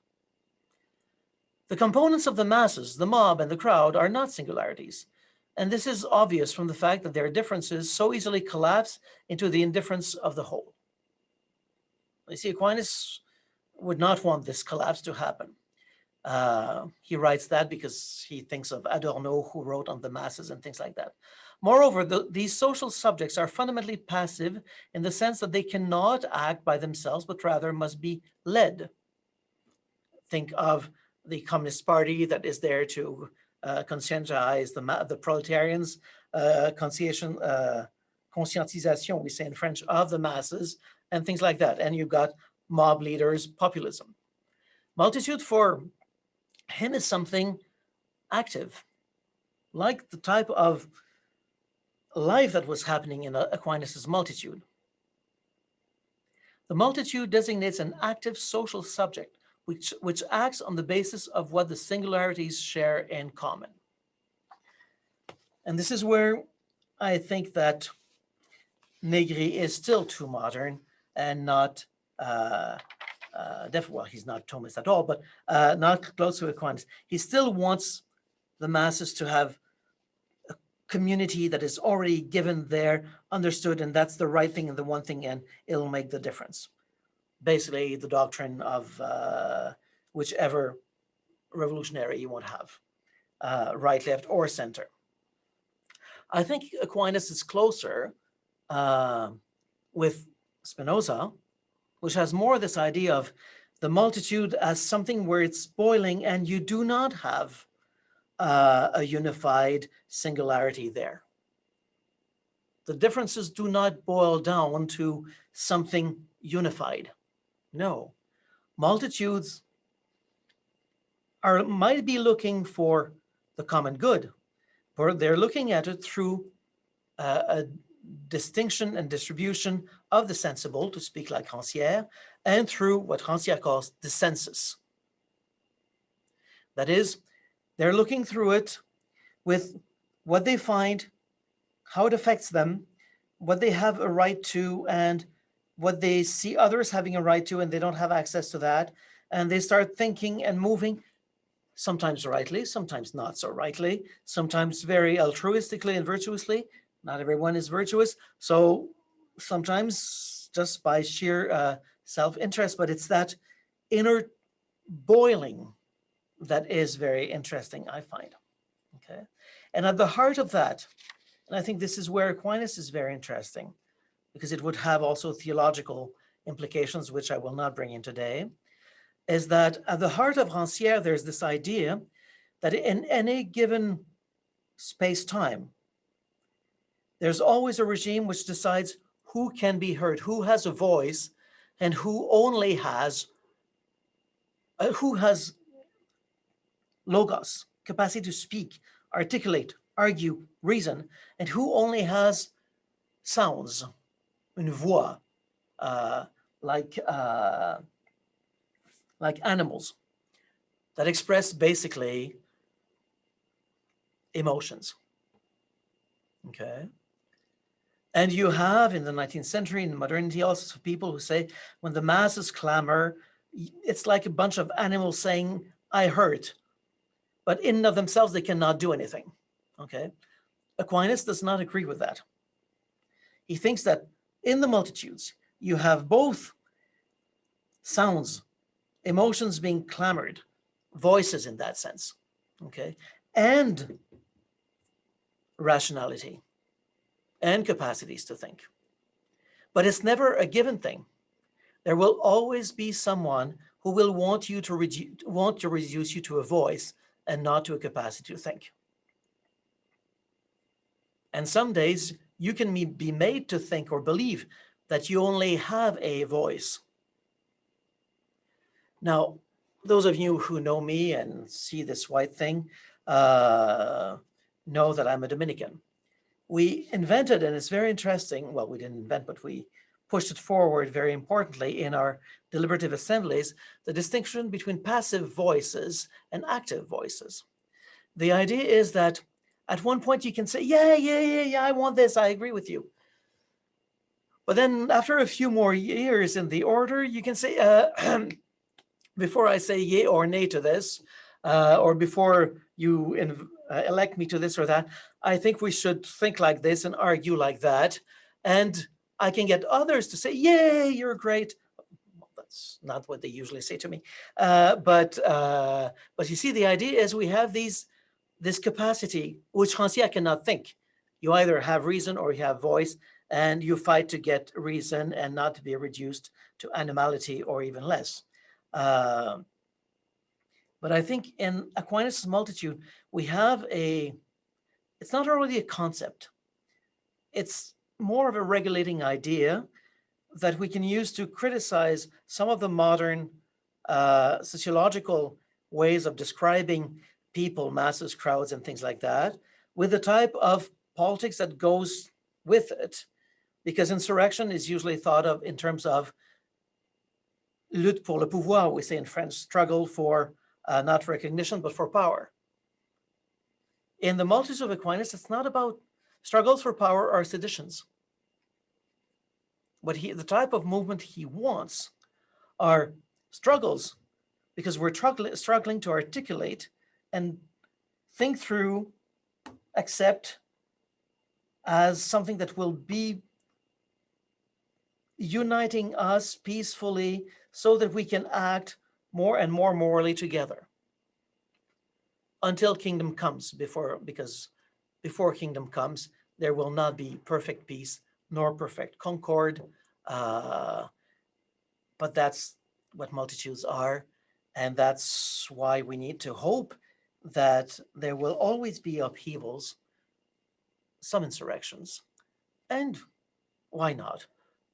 The components of the masses, the mob, and the crowd are not singularities, and this is obvious from the fact that their differences so easily collapse into the indifference of the whole. You see, Aquinas would not want this collapse to happen. He writes that because he thinks of Adorno, who wrote on the masses and things like that. Moreover, these social subjects are fundamentally passive in the sense that they cannot act by themselves, but rather must be led. Think of the Communist Party that is there to conscientize the proletarians, conscientisation, we say in French, of the masses, and things like that. And you've got mob leaders, populism. Multitude for him is something active, like the type of life that was happening in Aquinas' multitude. The multitude designates an active social subject which acts on the basis of what the singularities share in common. And this is where I think that Negri is still too modern and not, well, he's not Thomas at all, but not close to Aquinas. He still wants the masses to have a community that is already given there, understood, and that's the right thing and the one thing, and it'll make the difference. Basically, the doctrine of whichever revolutionary you want to have, right, left, or center. I think Aquinas is closer with Spinoza, which has more this idea of the multitude as something where it's boiling and you do not have a unified singularity there. The differences do not boil down to something unified. No, multitudes might be looking for the common good, but they're looking at it through a distinction and distribution of the sensible, to speak like Rancière, and through what Rancière calls the sensus. That is, they're looking through it with what they find, how it affects them, what they have a right to, and what they see others having a right to, and they don't have access to that. And they start thinking and moving, sometimes rightly, sometimes not so rightly, sometimes very altruistically and virtuously. Not everyone is virtuous. So sometimes just by sheer self-interest, but it's that inner boiling that is very interesting, I find. Okay. And at the heart of that, and I think this is where Aquinas is very interesting, because it would have also theological implications, which I will not bring in today, is that at the heart of Rancière, there's this idea that in any given space-time, there's always a regime which decides who can be heard, who has a voice, and who only has, who has logos, capacity to speak, articulate, argue, reason, and who only has sounds, une voix, like animals that express basically emotions. Okay. And you have in the 19th century, in modernity, also people who say when the masses clamor, it's like a bunch of animals saying, I hurt, but in and of themselves, they cannot do anything. Okay. Aquinas does not agree with that. He thinks that in the multitudes, you have both sounds, emotions being clamored, voices in that sense, okay, and rationality and capacities to think. But it's never a given thing. There will always be someone who will want to reduce you to a voice and not to a capacity to think. And some days you can be made to think or believe that you only have a voice. Now, those of you who know me and see this white thing know that I'm a Dominican. We invented, and it's very interesting, well, we didn't invent, but we pushed it forward very importantly in our deliberative assemblies, the distinction between passive voices and active voices. The idea is that at one point you can say, yeah, I want this, I agree with you. But then after a few more years in the order, you can say, before I say yay or nay to this, or before you elect me to this or that, I think we should think like this and argue like that. And I can get others to say, yay, you're great. Well, that's not what they usually say to me. But you see, the idea is we have this capacity, which Rancière cannot think. You either have reason or you have voice, and you fight to get reason and not to be reduced to animality or even less. But I think in Aquinas' multitude, we have it's not really a concept. It's more of a regulating idea that we can use to criticize some of the modern sociological ways of describing people, masses, crowds, and things like that, with the type of politics that goes with it. Because insurrection is usually thought of in terms of lutte pour le pouvoir, we say in French, struggle for not recognition, but for power. In the multitudes of Aquinas, it's not about struggles for power or seditions. But the type of movement he wants are struggles because we're struggling to articulate and think through, accept as something that will be uniting us peacefully so that we can act more and more morally together until kingdom comes, because before kingdom comes, there will not be perfect peace nor perfect concord. But that's what multitudes are. And that's why we need to hope that there will always be upheavals, some insurrections, and why not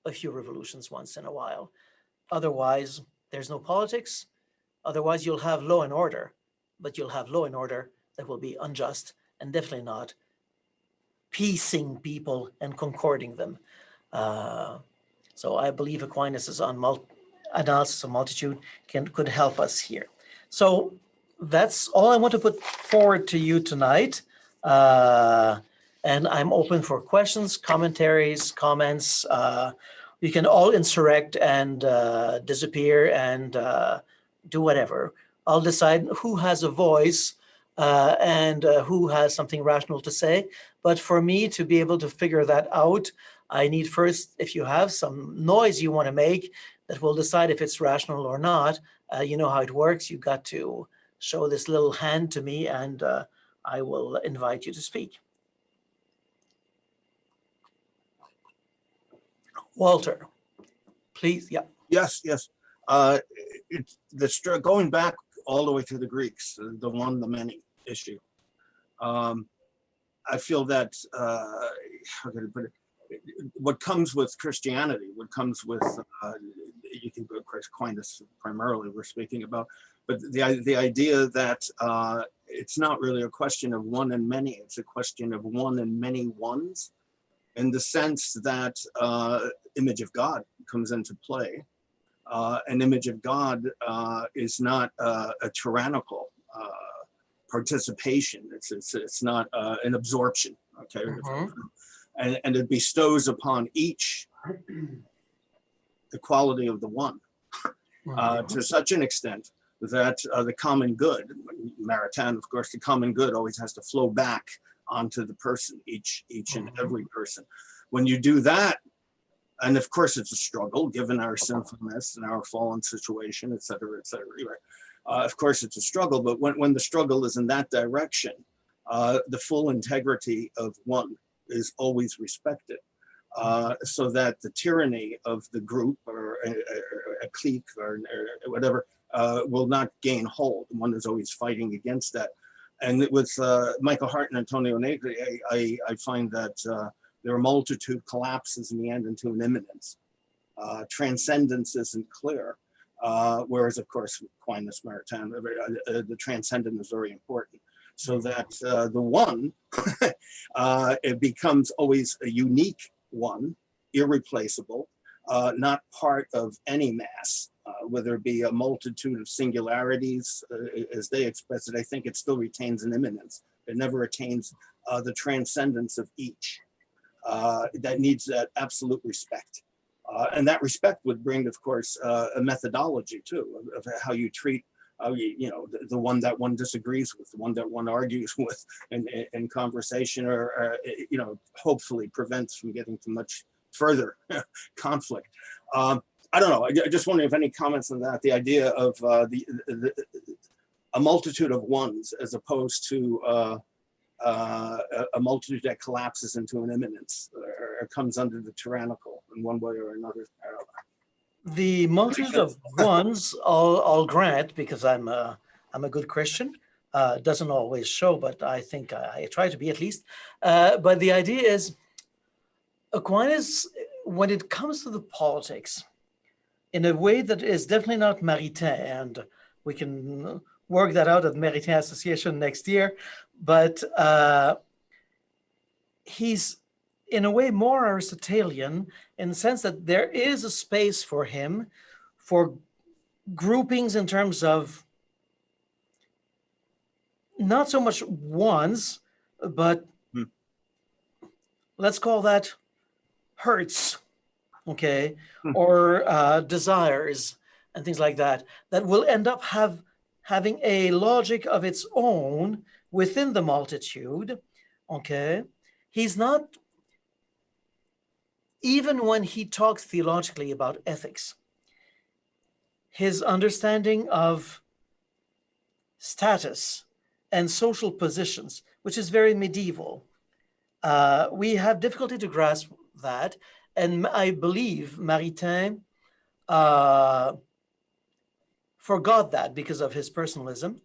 a few revolutions once in a while. Otherwise, there's no politics. Otherwise, you'll have law and order, but you'll have law and order that will be unjust and definitely not piecing people and concording them. So I believe Aquinas' analysis of multitude could help us here. So that's all I want to put forward to you tonight. And I'm open for questions, commentaries, comments. You can all insurrect and disappear and do whatever. I'll decide who has a voice and who has something rational to say. But for me to be able to figure that out, I need first, if you have some noise you want to make that will decide if it's rational or not, you know how it works. You got to show this little hand to me and I will invite you to speak. Walter, please. Yeah. Yes. Going back all the way to the Greeks, the one, the many issue. I feel that how can I put it? What comes with Christianity, what comes with you can go Aquinas primarily we're speaking about, but the idea that it's not really a question of one and many, it's a question of one and many ones, in the sense that image of God comes into play. An image of God is not a tyrannical participation. It's not an absorption. Okay. And it bestows upon each the quality of the one to such an extent that the common good, Maritain, of course, the common good always has to flow back onto the person, each and every person. When you do that, and of course it's a struggle given our sinfulness and our fallen situation, et cetera, et cetera. Of course it's a struggle, but when the struggle is in that direction, the full integrity of one is always respected, so that the tyranny of the group or a clique or whatever will not gain hold. One is always fighting against that. And with Michael Hart and Antonio Negri, I find that their multitude collapses in the end into an immanence. Transcendence isn't clear, whereas of course Aquinas, Maritain, the transcendent is very important. So that the one, it becomes always a unique one, irreplaceable, not part of any mass, whether it be a multitude of singularities, as they express it. I think it still retains an immanence. It never attains the transcendence of each. That needs that absolute respect. And that respect would bring, of course, a methodology too, of how you treat the one that one disagrees with, the one that one argues with in conversation, or hopefully prevents from getting to much further conflict. I don't know. I just wonder if any comments on that, the idea of a multitude of ones as opposed to a multitude that collapses into an immanence or comes under the tyrannical in one way or another. I don't know. The multitude of ones, I'll grant, because I'm a good Christian. Doesn't always show, but I think I try to be at least. But the idea is, Aquinas, when it comes to the politics, in a way that is definitely not Maritain, and we can work that out at Maritain Association next year, but he's in a way more Aristotelian, in the sense that there is a space for him for groupings in terms of not so much ones, but let's call that hurts, okay, or desires and things like that, that will end up having a logic of its own within the multitude, okay? He's not, even when he talks theologically about ethics, his understanding of status and social positions, which is very medieval, we have difficulty to grasp that. And I believe Maritain forgot that because of his personalism.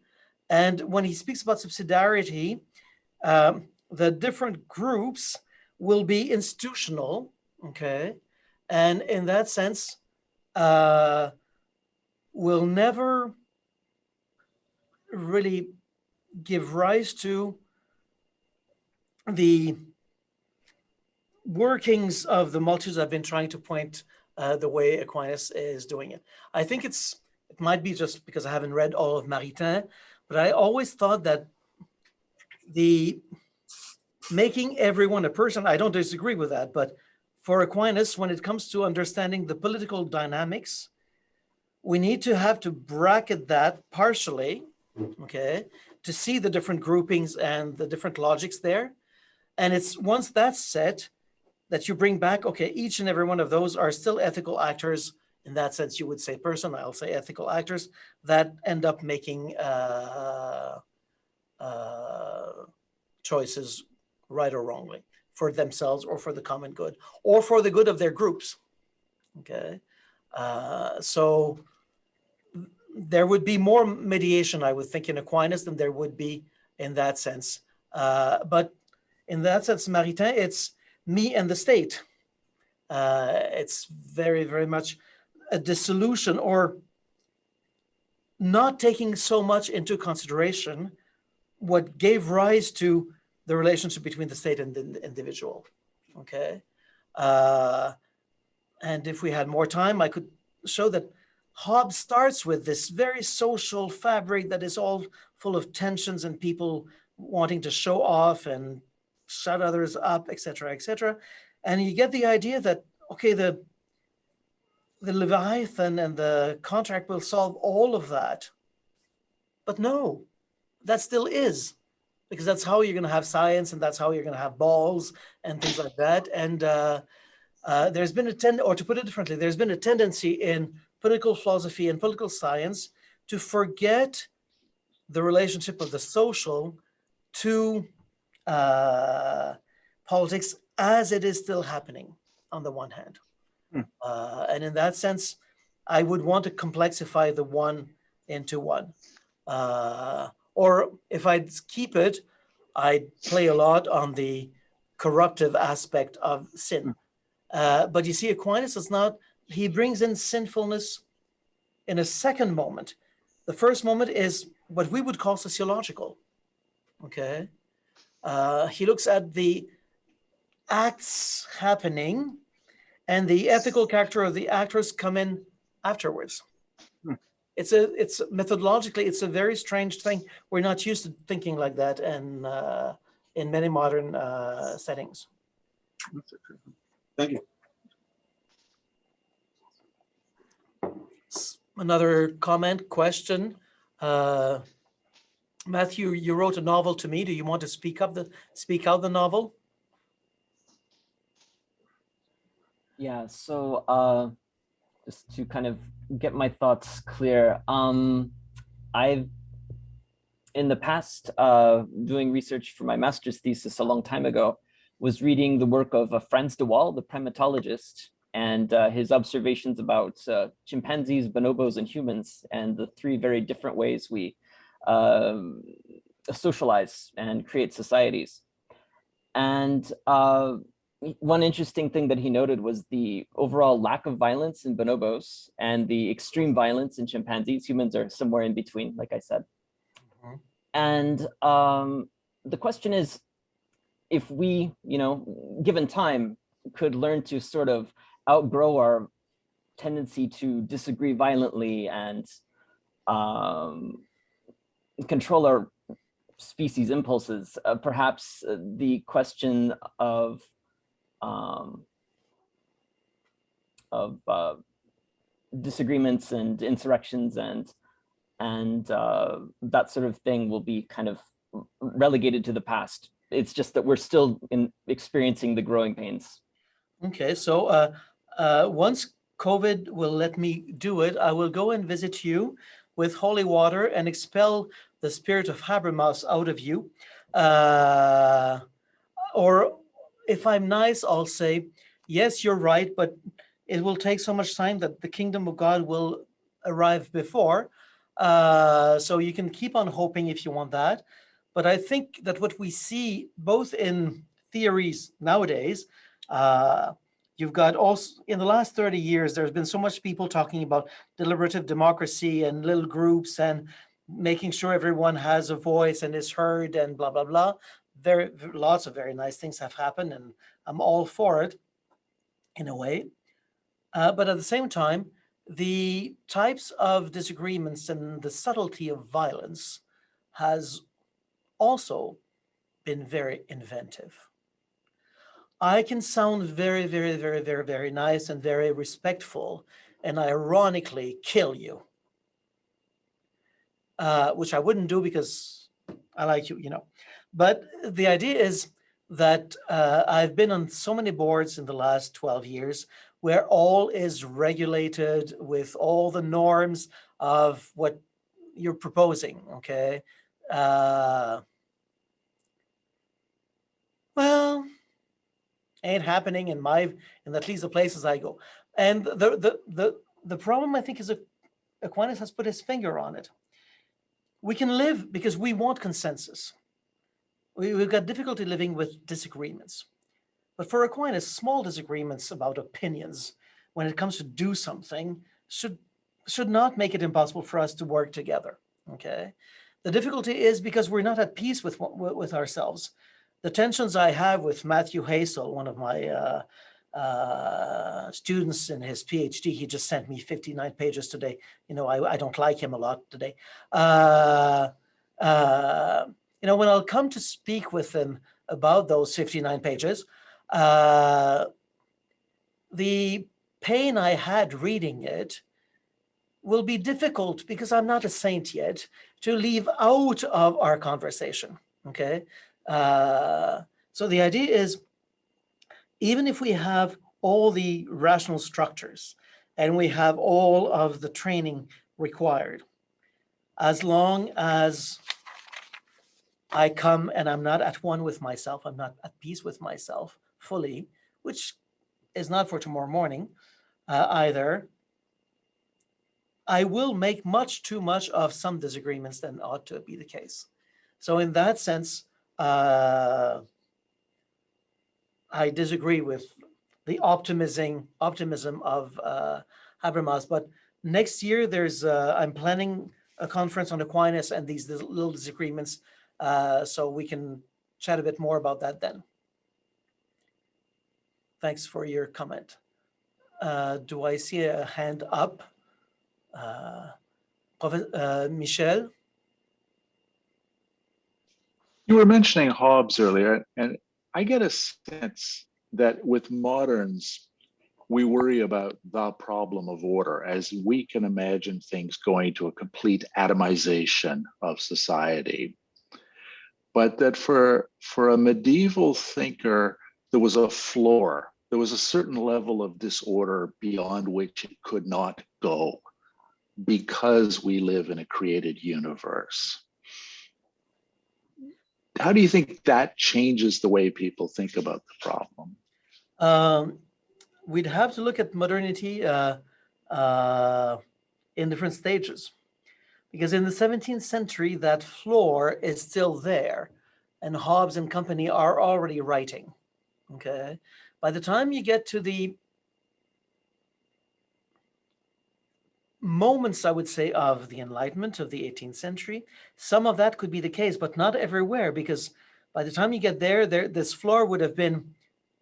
And when he speaks about subsidiarity, the different groups will be institutional, okay? And in that sense, will never really give rise to the workings of the multitudes I've been trying to point the way Aquinas is doing it. I think it might be just because I haven't read all of Maritain, but I always thought that the making everyone a person, I don't disagree with that, but for Aquinas, when it comes to understanding the political dynamics, we need to have to bracket that partially, okay, to see the different groupings and the different logics there. And it's once that's set, that you bring back, okay, each and every one of those are still ethical actors. In that sense, you would say person, I'll say ethical actors that end up making choices right or wrongly for themselves or for the common good or for the good of their groups. Okay. So there would be more mediation, I would think, in Aquinas than there would be in that sense. But in that sense, Maritain, it's me and the state. It's very, very much a dissolution or not taking so much into consideration what gave rise to the relationship between the state and the individual. Okay. And if we had more time, I could show that Hobbes starts with this very social fabric that is all full of tensions and people wanting to show off and shut others up, et cetera, et cetera. And you get the idea that, okay, the Leviathan and the contract will solve all of that. But no, that still is, because that's how you're going to have science and that's how you're going to have balls and things like that. And there's been or to put it differently, there's been a tendency in political philosophy and political science to forget the relationship of the social to politics as it is still happening on the one hand. And in that sense, I would want to complexify the one into one. Or if I'd keep it, I'd play a lot on the corruptive aspect of sin. But you see, Aquinas is not, he brings in sinfulness in a second moment. The first moment is what we would call sociological, okay? He looks at the acts happening and the ethical character of the actors come in afterwards. It's methodologically, it's a very strange thing. We're not used to thinking like that and in many modern settings. Thank you. Another comment, question. Matthew, you wrote a novel to me. Do you want to speak out the novel? Yeah, so just to kind of get my thoughts clear, I've in the past, doing research for my master's thesis a long time ago, was reading the work of Frans de Waal, the primatologist, and his observations about chimpanzees, bonobos, and humans, and the three very different ways we socialize and create societies. And one interesting thing that he noted was the overall lack of violence in bonobos and the extreme violence in chimpanzees. Humans are somewhere in between, like I said. And the question is, if we, given time, could learn to sort of outgrow our tendency to disagree violently and control our species impulses, perhaps the question of disagreements and insurrections and that sort of thing will be kind of relegated to the past. It's just that we're still experiencing the growing pains. Okay, so once COVID will let me do it, I will go and visit you with holy water and expel the spirit of Habermas out of you. Or if I'm nice, I'll say, yes, you're right, but it will take so much time that the kingdom of God will arrive before. So you can keep on hoping if you want that. But I think that what we see both in theories nowadays, you've got also in the last 30 years, there's been so much people talking about deliberative democracy and little groups and making sure everyone has a voice and is heard and blah, blah, blah. Lots of very nice things have happened. And I'm all for it in a way. But at the same time, the types of disagreements and the subtlety of violence has also been very inventive. I can sound very, very, very, very, very nice and very respectful and ironically kill you, which I wouldn't do because I like you, you know. But the idea is that I've been on so many boards in the last 12 years where all is regulated with all the norms of what you're proposing, okay? Well, ain't happening in at least the places I go. And the problem, I think, is Aquinas has put his finger on it. We can live because we want consensus. We've got difficulty living with disagreements. But for Aquinas, small disagreements about opinions when it comes to do something should not make it impossible for us to work together, okay? The difficulty is because we're not at peace with ourselves. The tensions I have with Matthew Hazel, one of my students in his PhD, he just sent me 59 pages today. You know, I don't like him a lot today. You know, when I'll come to speak with him about those 59 pages, the pain I had reading it will be difficult because I'm not a saint yet to leave out of our conversation, okay? So the idea is, even if we have all the rational structures and we have all of the training required, as long as I come and I'm not at one with myself, I'm not at peace with myself fully, which is not for tomorrow morning either, I will make much too much of some disagreements than ought to be the case. So in that sense, I disagree with the optimism of Habermas, but next year I'm planning a conference on Aquinas and these little disagreements, so we can chat a bit more about that then. Thanks for your comment. Do I see a hand up? Michel? You were mentioning Hobbes earlier, and I get a sense that with moderns, we worry about the problem of order as we can imagine things going to a complete atomization of society. But that for a medieval thinker, there was a floor. There was a certain level of disorder beyond which it could not go because we live in a created universe. How do you think that changes the way people think about the problem? We'd have to look at modernity in different stages. Because in the 17th century, that floor is still there, and Hobbes and company are already writing, okay? By the time you get to the moments, I would say, of the Enlightenment of the 18th century, some of that could be the case, but not everywhere, because by the time you get there, this floor would have been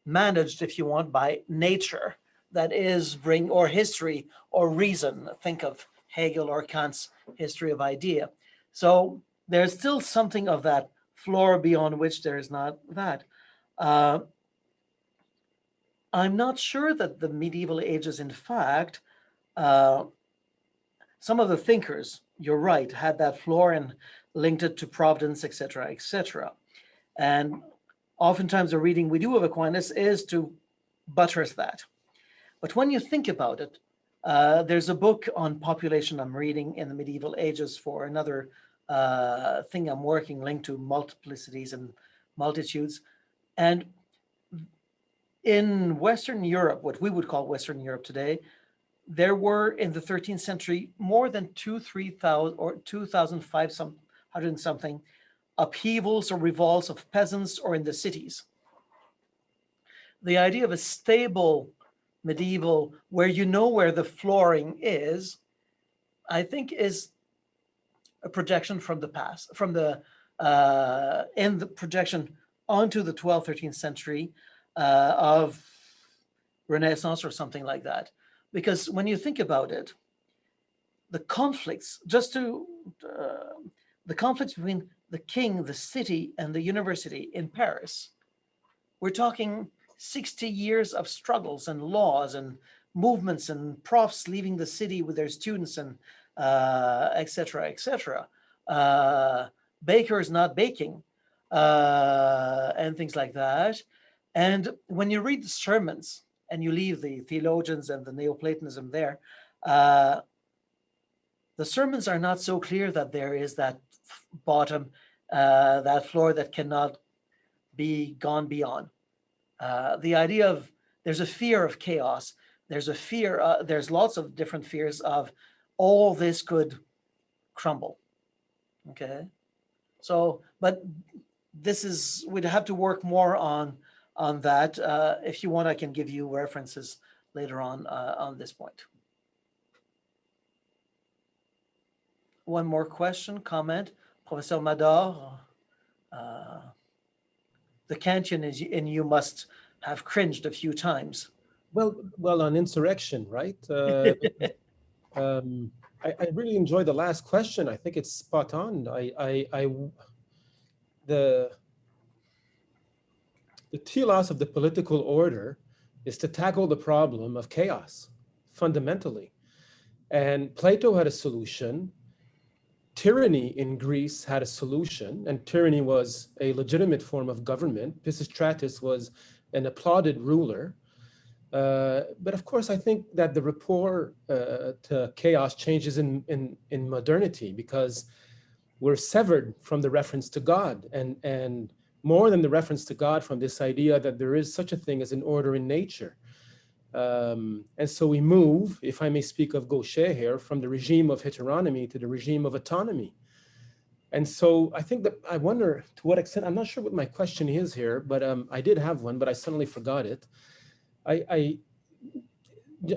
managed, if you want, by nature, that is, or history or reason. Think of Hegel or Kant's history of idea. So there's still something of that floor beyond which there is not that. I'm not sure that the medieval ages, in fact, some of the thinkers, you're right, had that floor and linked it to Providence, etc., etc. And oftentimes the reading we do of Aquinas is to buttress that. But when you think about it, there's a book on population I'm reading in the medieval ages for another thing I'm working, linked to multiplicities and multitudes. And in Western Europe, what we would call Western Europe today, there were in the 13th century more than 3,000 or 2,500 and something upheavals or revolts of peasants or in the cities. The idea of a stable medieval where you know where the flooring is, I think is a projection from the past, from the in the projection onto the 12th, 13th century. of Renaissance or something like that. Because when you think about it, the conflicts, the conflicts between the king, the city, and the university in Paris, we're talking 60 years of struggles and laws and movements and profs leaving the city with their students and et cetera, et cetera. Bakers not baking and things like that. And when you read the sermons and you leave the theologians and the Neoplatonism there, the sermons are not so clear that there is that bottom, that floor that cannot be gone beyond. The idea of there's a fear of chaos. There's a fear, there's lots of different fears of all this could crumble. Okay. So, but this is, we'd have to work more on that. If you want, I can give you references later on this point. One more question, comment, Professor Mador. The Kantian in you must have cringed a few times. Well, on insurrection, right? I really enjoyed the last question. I think it's spot on. The telos of the political order is to tackle the problem of chaos, fundamentally. And Plato had a solution. Tyranny in Greece had a solution, and tyranny was a legitimate form of government. Pisistratus was an applauded ruler. But of course, I think that the rapport to chaos changes in modernity, because we're severed from the reference to God, and more than the reference to God, from this idea that there is such a thing as an order in nature. And so we move, if I may speak of Gaucher here, from the regime of heteronomy to the regime of autonomy. And so I think that I wonder to what extent, I'm not sure what my question is here, but I did have one, but I suddenly forgot it.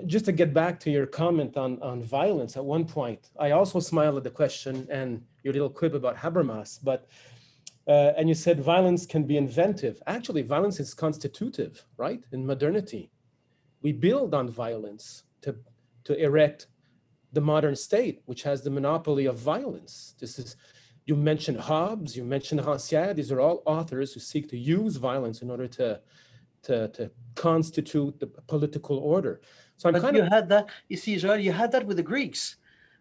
Just to get back to your comment on violence at one point, I also smiled at the question and your little quip about Habermas, but and you said violence can be inventive. Actually, violence is constitutive, right? In modernity, we build on violence to erect the modern state, which has the monopoly of violence. This is, you mentioned Hobbes, you mentioned Rancière. These are all authors who seek to use violence in order to constitute the political order. So I'm you had that. You see, Joel, you had that with the Greeks.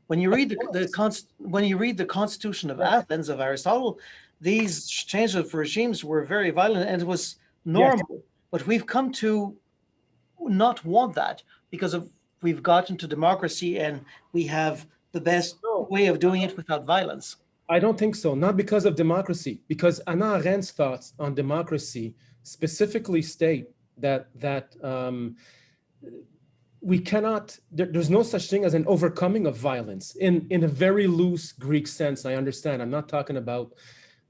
When you read the Constitution of Athens of Aristotle, these changes of regimes were very violent, and it was normal. Yes. But we've come to not want that because we've gotten to democracy, and we have the best way of doing it without violence. I don't think so. Not because of democracy, because Hannah Arendt's thoughts on democracy specifically state that we cannot, there's no such thing as an overcoming of violence in a very loose Greek sense. I understand. I'm not talking about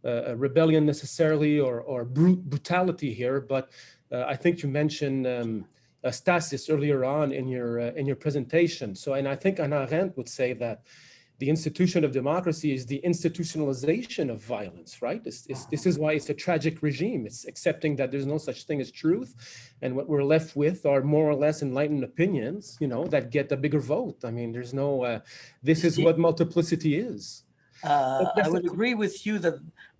a rebellion necessarily or brutality here, but I think you mentioned stasis earlier on in your presentation. So, and I think Hannah Arendt would say that the institution of democracy is the institutionalization of violence, right? This is why it's a tragic regime. It's accepting that there's no such thing as truth, and what we're left with are more or less enlightened opinions, that get a bigger vote. I mean, there's no, this is what multiplicity is. I would agree with you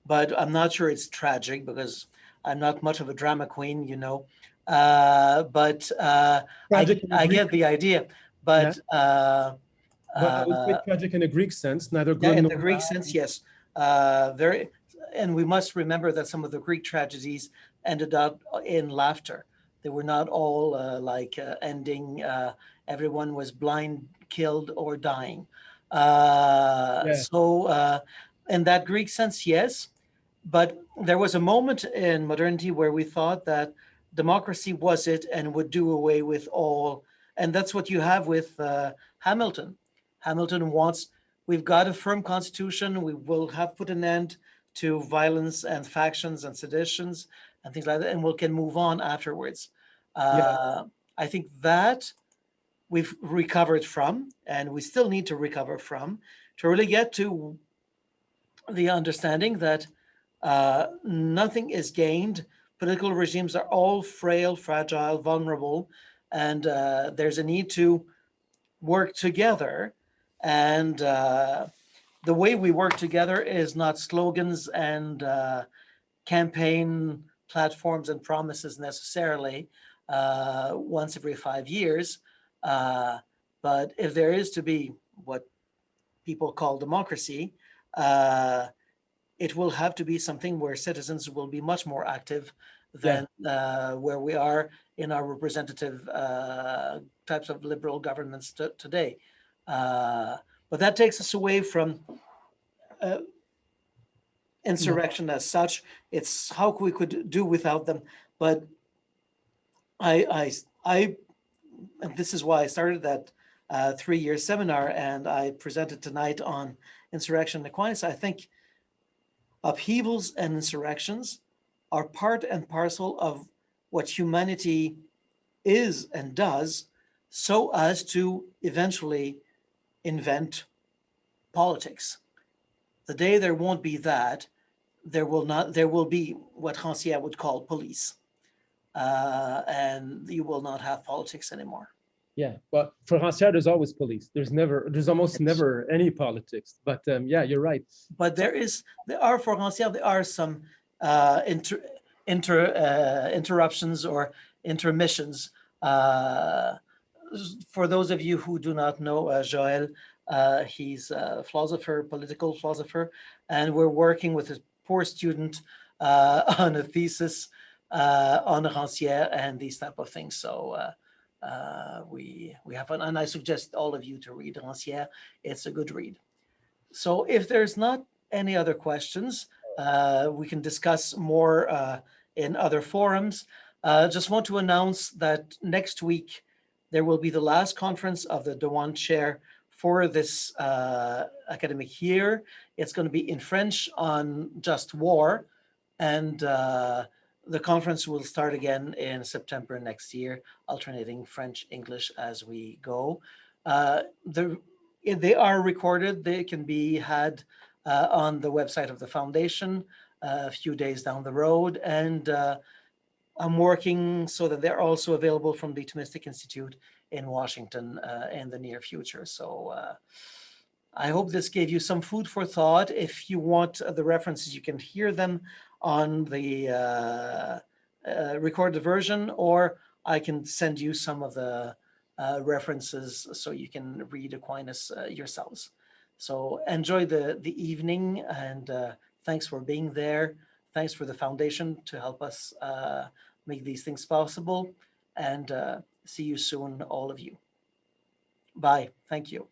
but I'm not sure it's tragic because I'm not much of a drama queen, but I get the idea, but yeah. I would say tragic in a Greek sense, neither good in the Greek sense, yes. And we must remember that some of the Greek tragedies ended up in laughter. They were not all ending, everyone was blind, killed, or dying. So in that Greek sense, yes. But there was a moment in modernity where we thought that democracy was it and would do away with all. And that's what you have with Hamilton. Hamilton wants, we've got a firm constitution, we will have put an end to violence and factions and seditions and things like that, and we can move on afterwards. I think that we've recovered from, and we still need to recover from, to really get to the understanding that nothing is gained political regimes are all frail, fragile, vulnerable, and there's a need to work together. And the way we work together is not slogans and campaign platforms and promises necessarily once every 5 years. But if there is to be what people call democracy, it will have to be something where citizens will be much more active than where we are in our representative types of liberal governments today. But that takes us away from insurrection as such. It's how we could do without them. But I and this is why I started that 3-year seminar, and I presented tonight on insurrection and Aquinas. I think upheavals and insurrections are part and parcel of what humanity is and does, so as to eventually invent politics. The day there won't be that, there will be what Rancière would call police, and you will not have politics anymore. Yeah, well, for Rancière, there's always police. There's almost never any politics. But yeah, you're right. But there are for Rancière, there are some interruptions or intermissions. For those of you who do not know Joël, he's a philosopher, political philosopher, and we're working with a poor student on a thesis on Rancière and these type of things. So we have fun, and I suggest all of you to read Rancière. It's a good read. So if there's not any other questions, we can discuss more in other forums. Just want to announce that next week there will be the last conference of the Dewan Chair for this academic year. It's going to be in French on just war, and the conference will start again in September next year, alternating French, English as we go. They are recorded. They can be had on the website of the foundation a few days down the road. And I'm working so that they're also available from the Thomistic Institute in Washington in the near future. So I hope this gave you some food for thought. If you want the references, you can hear them on the recorded version, or I can send you some of the references so you can read Aquinas yourselves. So enjoy the evening, and thanks for being there. Thanks for the foundation to help us make these things possible, and see you soon, all of you. Bye. Thank you.